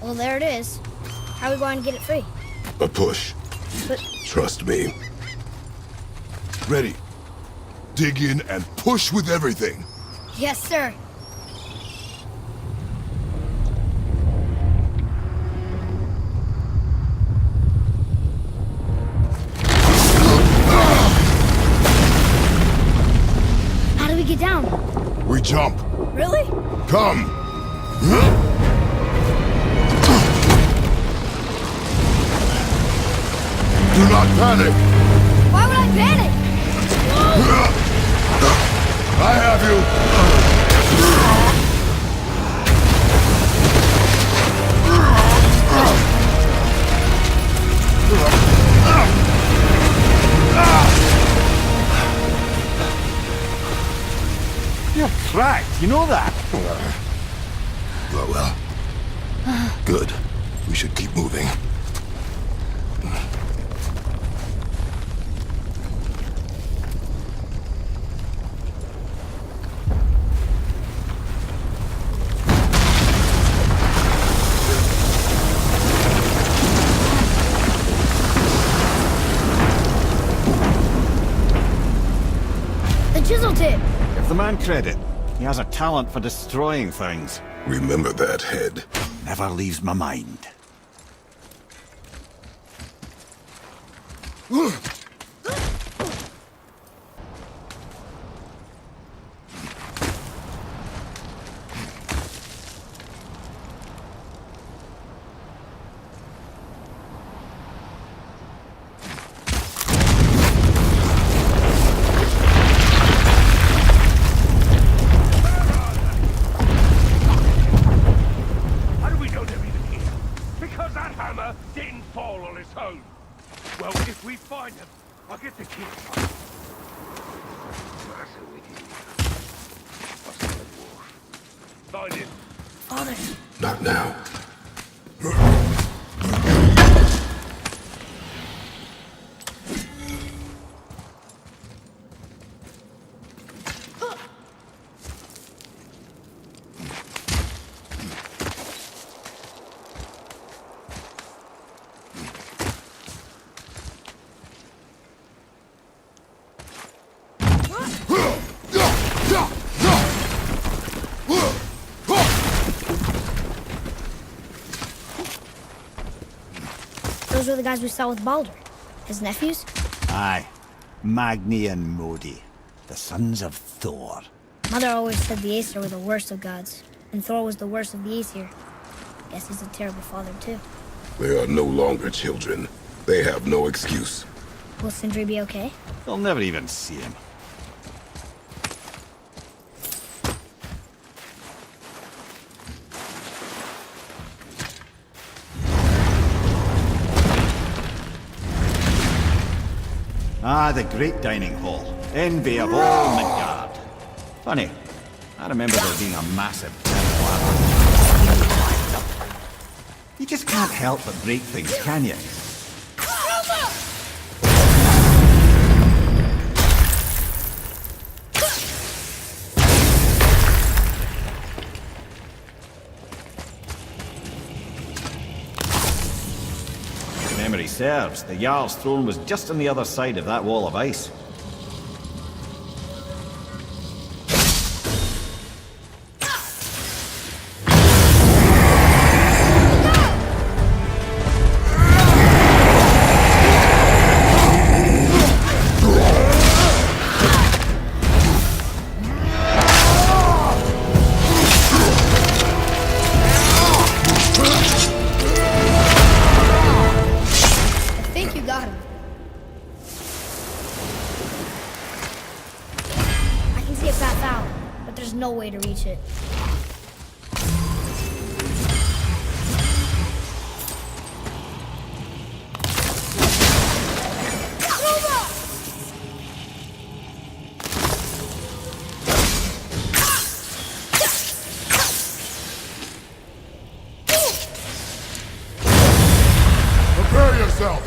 Well, there it is. How are we going to get it free? A push. But Trust me. Ready. Dig in and push with everything. yes, sir. How do we get down? We jump. Really? Come. Do not panic! Why would I panic? I have you! You're cracked, you know that? Well. Good. We should keep moving. The chisel tip. Give the man credit. He has a talent for destroying things. Remember that, head. Never leaves my mind. How do we know they're even here? Because that hammer didn't fall on its own. Well, if we find them, I'll get the key. Find it. Father. Not now. Those were the guys we saw with Baldur. His nephews? Aye. Magni and Modi. The sons of Thor. Mother always said the Aesir were the worst of gods, and Thor was the worst of the Aesir. Guess he's a terrible father, too. They are no longer children. They have no excuse. Will Sindri be okay? They'll never even see him. Ah, the great dining hall. Envy of all Midgard. Funny, I remember there being a massive temple after. You just can't help but break things, can you? If memory serves, the Jarl's throne was just on the other side of that wall of ice. I think you got him. I can see a path out, but there's no way to reach it. Prepare yourself!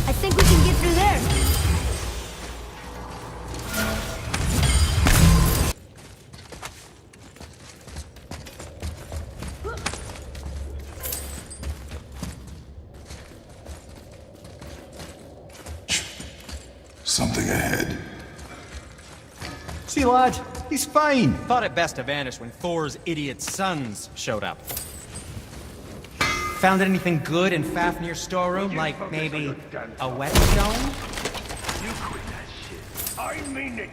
I think we can get through there. Something ahead. See, lad, he's fine. Thought it best to vanish when Thor's idiot sons showed up. Found anything good in Fafnir's storeroom? Like maybe a whetstone? You quit that shit. I mean it.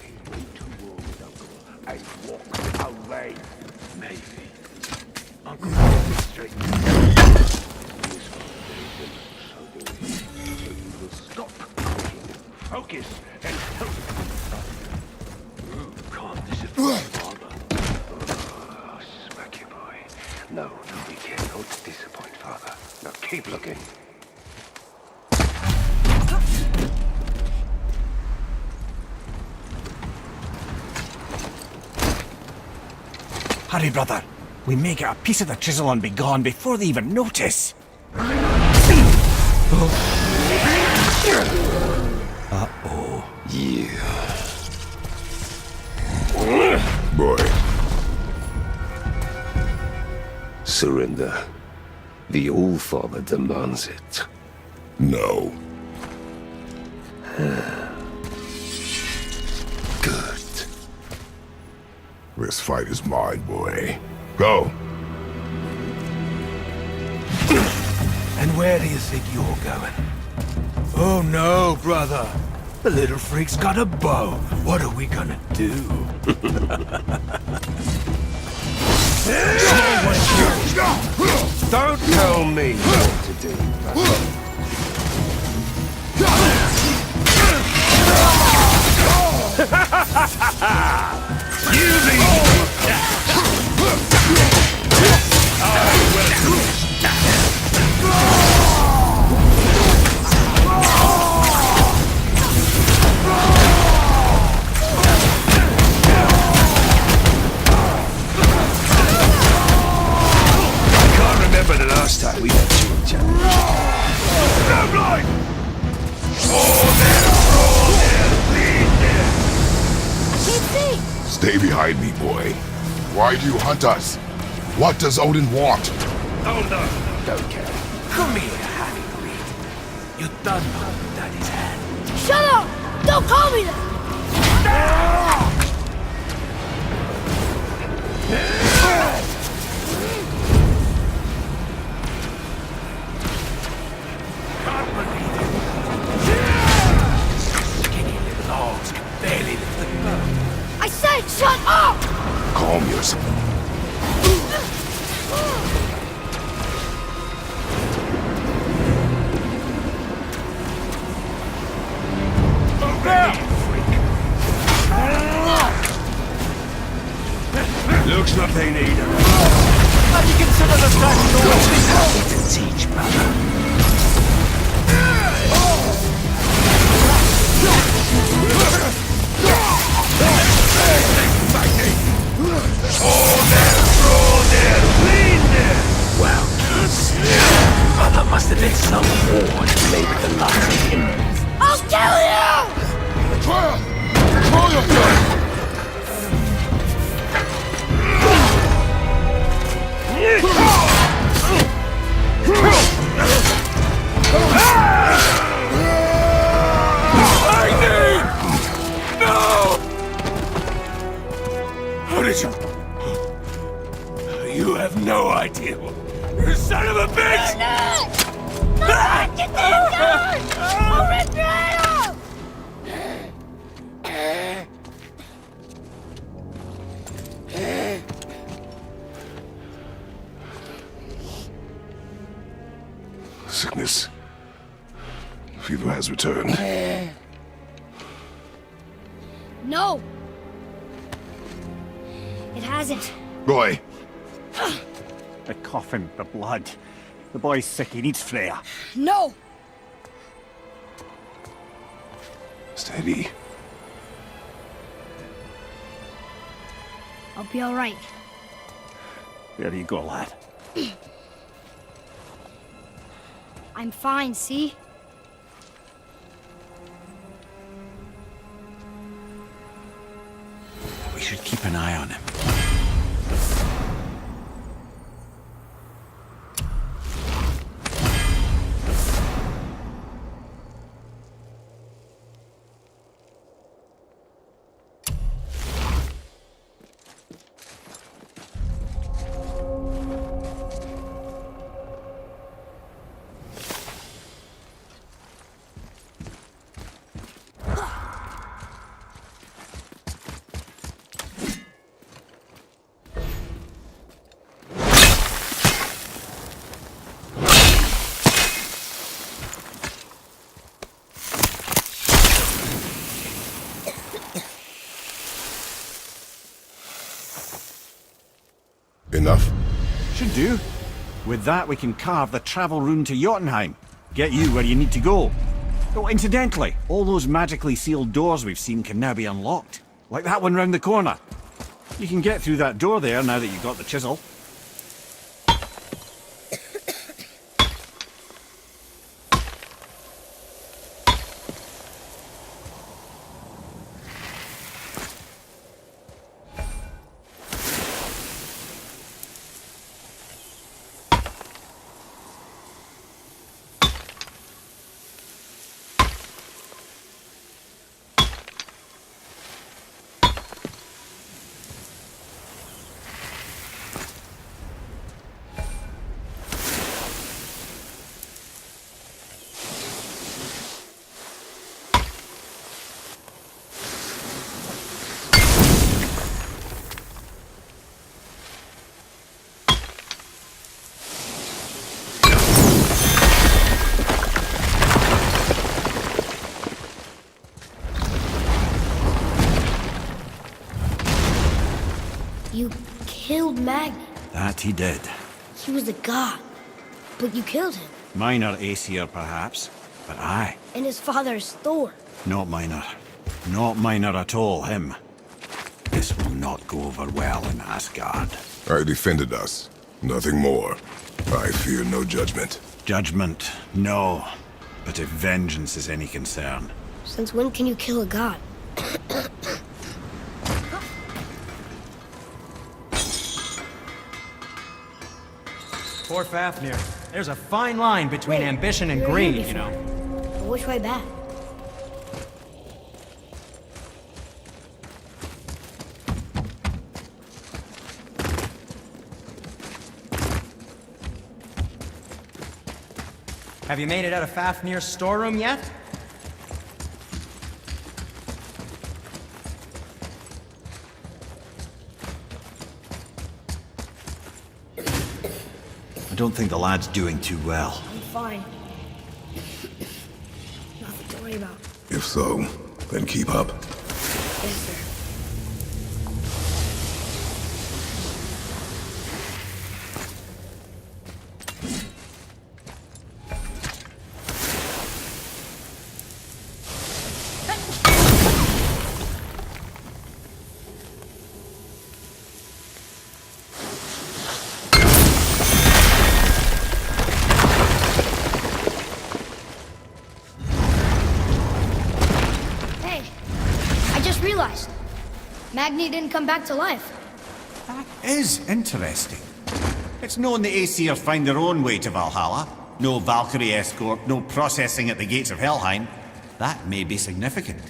He went towards Uncle and walked away. Maybe. Uncle walked straight. So you will stop cooking, focus, and help. You can't disappoint Father. Oh, smack you, boy. No, we cannot disappoint Father. Now keep looking. Hurry, brother. We may get a piece of the chisel and be gone before they even notice. Uh-oh. Yeah. Boy. Surrender. The All-Father demands it. No. Good. This fight is mine, boy. Go. And where do you think you're going? Oh no, brother. The little freak's got a bow. What are we gonna do? Don't tell me what to do, brother. Remember the last time we had two each other. Stay behind me, boy. Why do you hunt us? What does Odin want? Don't care. Come here, half-breed. You done know Daddy's hand. Shut up! Don't call me that! Can't believe it. Skinny little arms can barely lift the boat. I said shut up! Calm yourself. Looks like they need him. How do you consider the statue to teach, brother? Wow, kids. Mother must have been some war to make the last of him. I'll kill you! Control yourself! How did you? You have no idea. You son of a bitch! Get this gun! I'll rip your head off! Sickness. Fever has returned. No! It hasn't. Boy, The coffin, the blood. The boy's sick, he needs Freya. No! steady. I'll be alright. There you go, lad. I'm fine, see? We should keep an eye on him. Should do. With that, we can carve the travel rune to Jotunheim. Get you where you need to go. Oh, incidentally, all those magically sealed doors we've seen can now be unlocked. Like that one round the corner. You can get through that door there now that you've got the chisel. You killed Magni. That he did. He was a god. But you killed him. Minor Aesir, perhaps, but aye. And his father is Thor. Not minor. Not minor at all, him. This will not go over well in Asgard. I defended us. Nothing more. I fear no judgment. Judgment, no. But if vengeance is any concern. Since when can you kill a god? Poor Fafnir. There's a fine line between Wait, ambition and you were greed, here you know. before. Which way back? Have you made it out of Fafnir's storeroom yet? I don't think the lad's doing too well. I'm fine. Nothing to worry about. If so, then keep up. Yes, sir. Hey, I just realized. Magni didn't come back to life. That is interesting. It's known the Aesir find their own way to Valhalla. No Valkyrie escort, no processing at the gates of Helheim. That may be significant.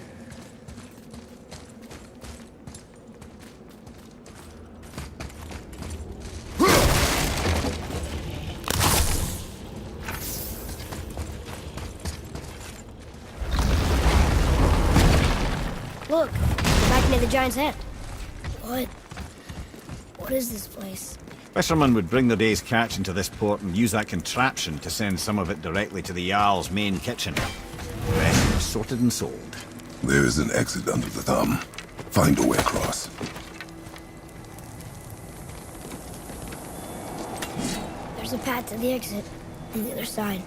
Look, we're back near the giant's head. What is this place? Fishermen would bring their day's catch into this port and use that contraption to send some of it directly to the Jarl's main kitchen. The rest was sorted and sold. There is an exit under the thumb. Find a way across. There's a path to the exit on the other side.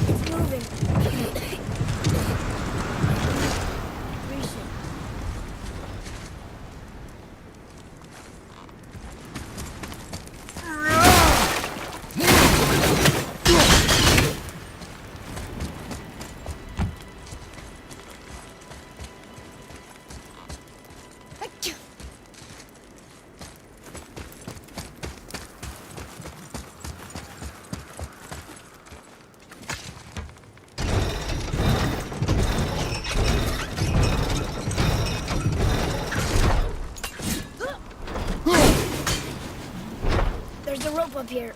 It's moving. Reaching. There's a rope up here.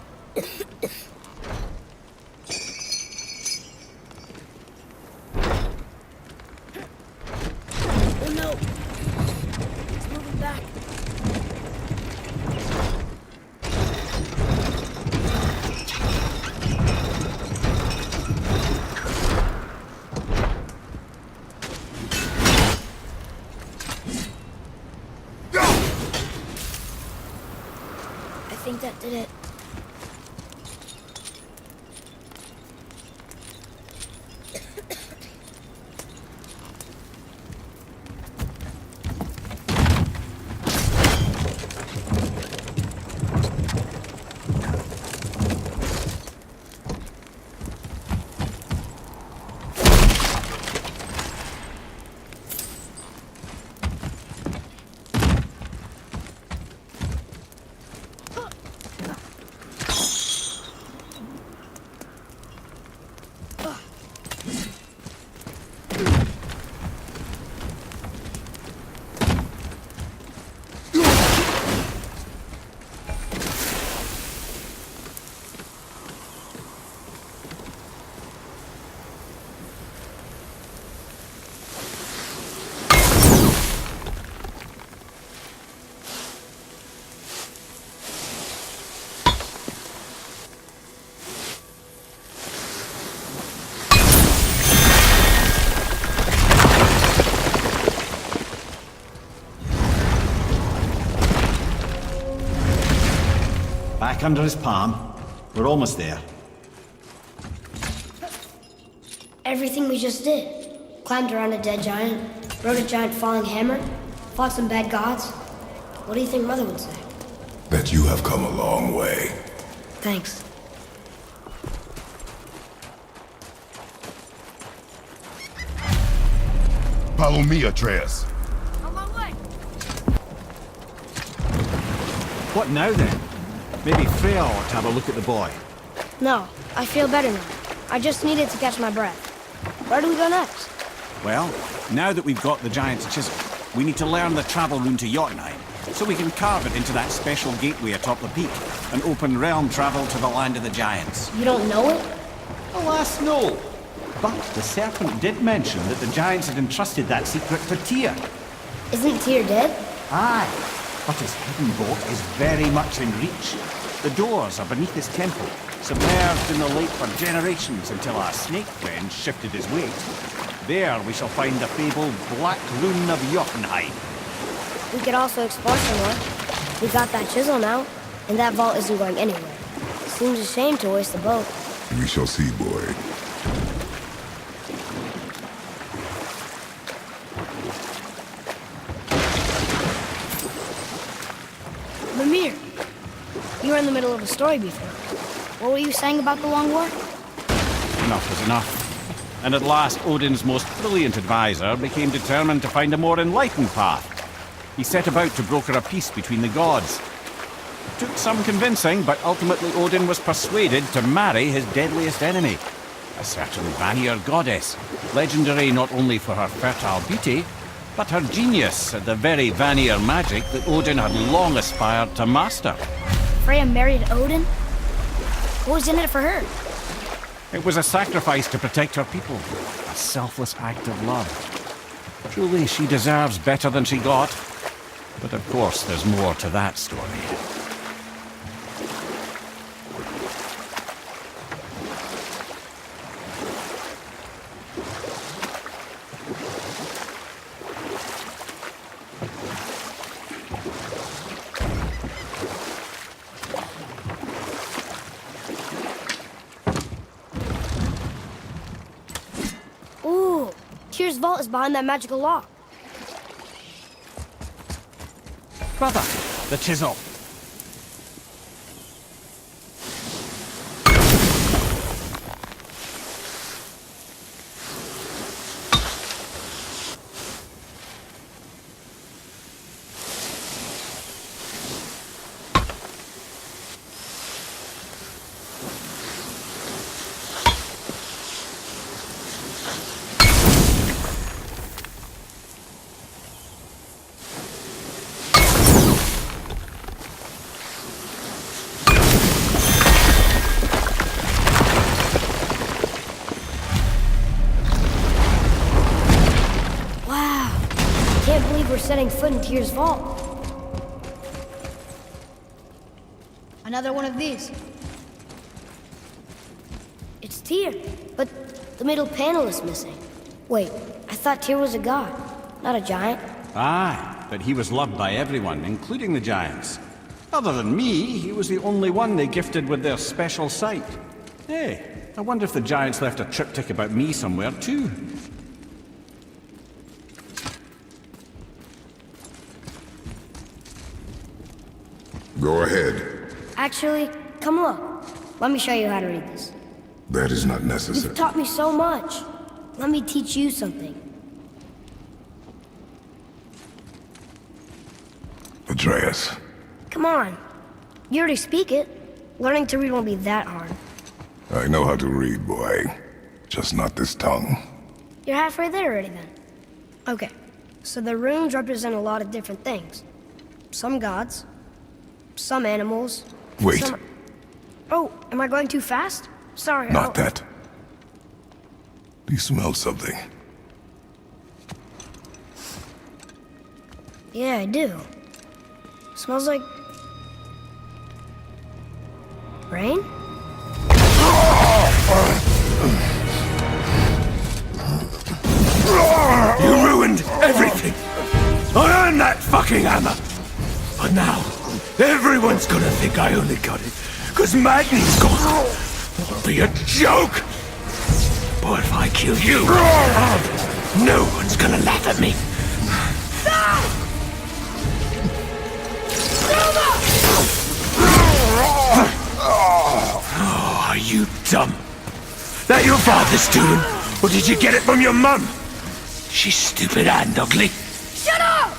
that did it. Back under his palm. We're almost there. Everything we just did. Climbed around a dead giant, rode a giant falling hammer, fought some bad gods. What do you think Mother would say? That you have come a long way. Thanks. Follow me, Atreus. On my way! What now then? Maybe Freya ought to have a look at the boy. No, I feel better now. I just needed to catch my breath. Where do we go next? Well, now that we've got the giant's chisel, we need to learn the travel rune to Jotunheim, so we can carve it into that special gateway atop the peak, and open realm travel to the land of the giants. You don't know it? Alas, no. But the serpent did mention that the giants had entrusted that secret to Tyr. Isn't Tyr dead? Aye, but his hidden vault is very much in reach. The doors are beneath his temple, submerged in the lake for generations until our snake friend shifted his weight. There we shall find the fabled Black Rune of Jotunheim. We could also explore some more. We got that chisel now, and that vault isn't going anywhere. Seems a shame to waste the boat. We shall see, boy. Mimir, you were in the middle of a story before. What were you saying about the Long War? Enough was enough. And at last, Odin's most brilliant advisor became determined to find a more enlightened path. He set about to broker a peace between the gods. It took some convincing, but ultimately Odin was persuaded to marry his deadliest enemy, a certain Vanir goddess, legendary not only for her fertile beauty, but her genius at the very Vanir magic that Odin had long aspired to master. Freya married Odin? What was in it for her? It was a sacrifice to protect her people, a selfless act of love. Truly, she deserves better than she got. But of course, there's more to that story. Ooh, Tyr's vault is behind that magical lock. Brother, the chisel. Can't believe we're setting foot in Tyr's vault. Another one of these. It's Tyr, but the middle panel is missing. Wait, I thought Tyr was a god, not a giant. Aye, but he was loved by everyone, including the giants. Other than me, he was the only one they gifted with their special sight. Hey, I wonder if the Giants left a triptych about me somewhere, too. Go ahead. Actually, come look. Let me show you how to read this. That is not necessary. You've taught me so much. Let me teach you something. Atreus. Come on. You already speak it. Learning to read won't be that hard. I know how to read, boy. Just not this tongue. You're halfway there already then. Okay, so the runes represent a lot of different things. Some gods, some animals. Wait. Some... Oh, am I going too fast? Sorry. Not that. Do you smell something? Yeah, I do. Smells like... rain? You ruined everything! I earned that fucking hammer! But now, everyone's gonna think I only got it because Magni's gone. It'll be a joke! But if I kill you, no one's gonna laugh at me. Oh, are you dumb? That your father's doing? Or did you get it from your mum? She's stupid and ugly. Shut up!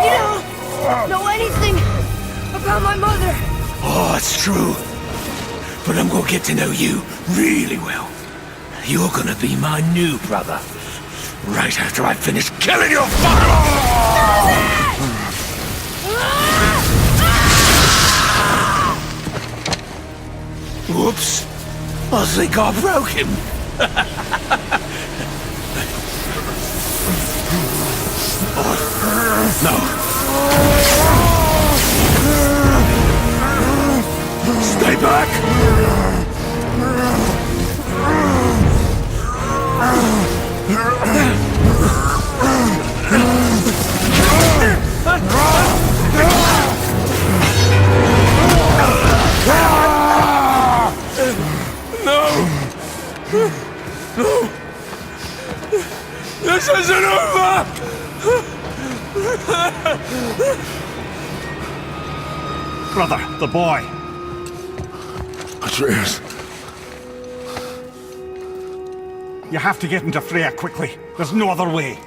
You don't know anything about my mother. Oh, it's true. But I'm gonna get to know you really well. You're gonna be my new brother. Right after I finish killing your father! Whoops. I think I broke him. No. Stay back! No! This isn't over! Brother, the boy. Atreus. You have to get into Freya quickly. There's no other way.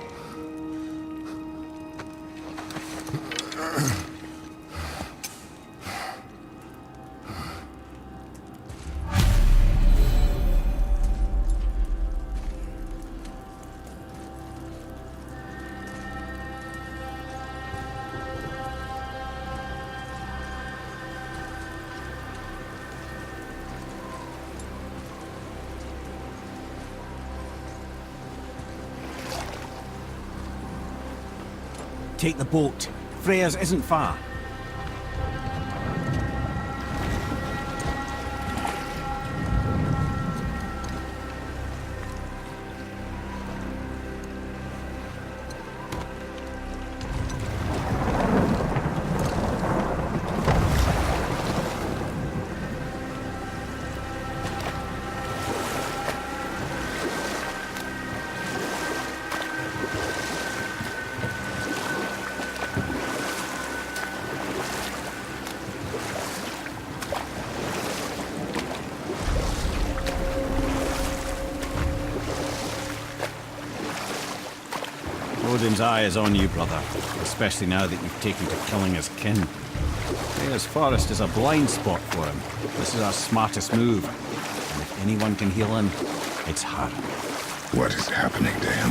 Take the boat. Freya's isn't far. Odin's eye is on you, brother, especially now that you've taken to killing his kin. Freya's forest is a blind spot for him. This is our smartest move, and if anyone can heal him, it's her. What is happening to him?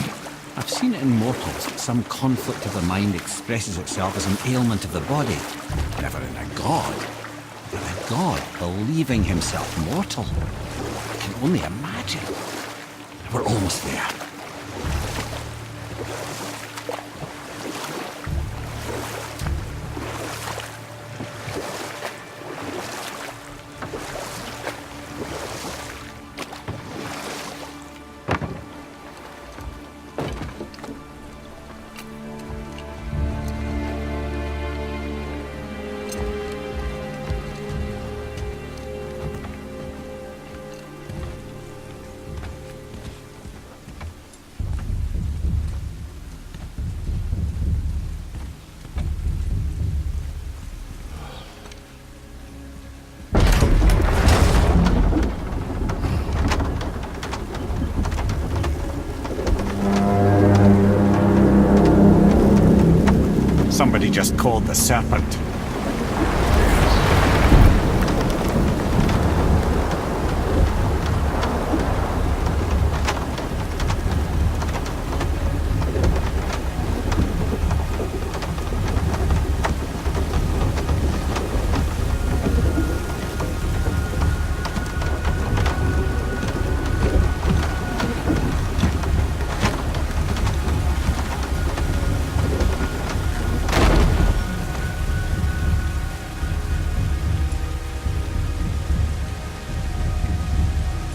I've seen it in mortals. Some conflict of the mind expresses itself as an ailment of the body. Never in a god. In a god believing himself mortal. I can only imagine. We're almost there. somebody just called the Serpent.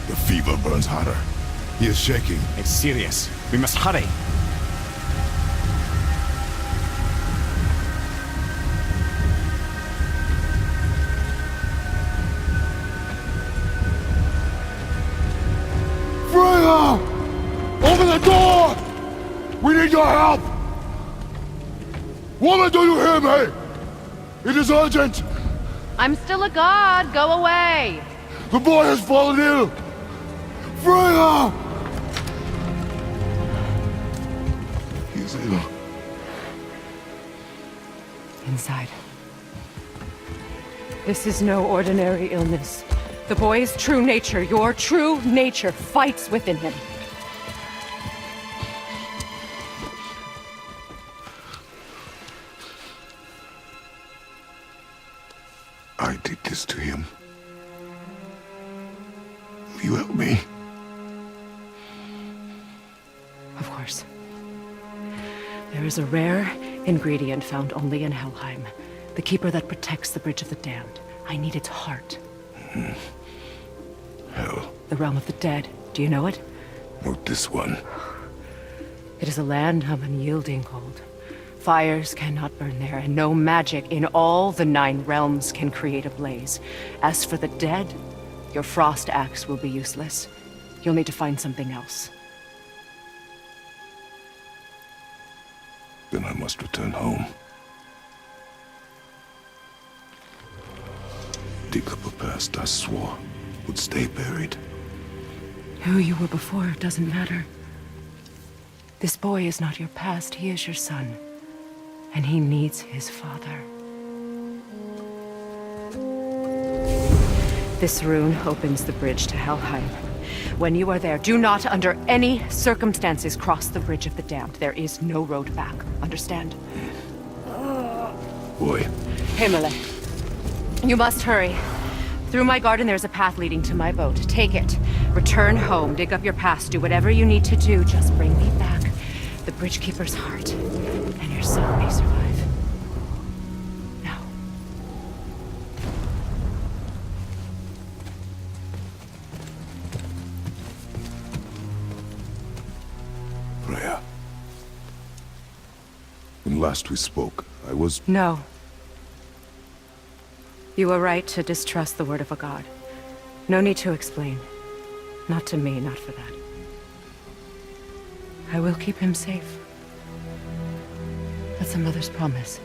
The fever burns hotter. He is shaking. It's serious. We must hurry. Freya! Open the door! We need your help! Woman, do you hear me? It is urgent! I'm still a god. Go away. The boy has fallen ill! Freya! He is ill. Inside. This is no ordinary illness. The boy's true nature, your true nature, fights within him. I did this to him. Will you help me? Of course. There is a rare ingredient found only in Helheim. The keeper that protects the Bridge of the Damned. I need its heart. Hell, The realm of the dead. Do you know it? not this one. It is a land of unyielding cold. Fires cannot burn there, and no magic in all the 9 realms can create a blaze. As for the dead, your frost axe will be useless. You'll need to find something else. Then I must return home. Dig up a past I swore would stay buried. Who you were before doesn't matter. This boy is not your past, he is your son. And he needs his father. This rune opens the bridge to Helheim. When you are there, do not under any circumstances cross the Bridge of the Damned. There is no road back. Understand? Boy, Himmele, you must hurry. Through my garden there's a path leading to my boat. Take it. Return home, dig up your past, do whatever you need to do. Just bring me back the Bridgekeeper's heart, and your son may survive. Now. Freya. When last we spoke, I was... No. You were right to distrust the word of a god. No need to explain. Not to me, not for that. I will keep him safe. That's a mother's promise.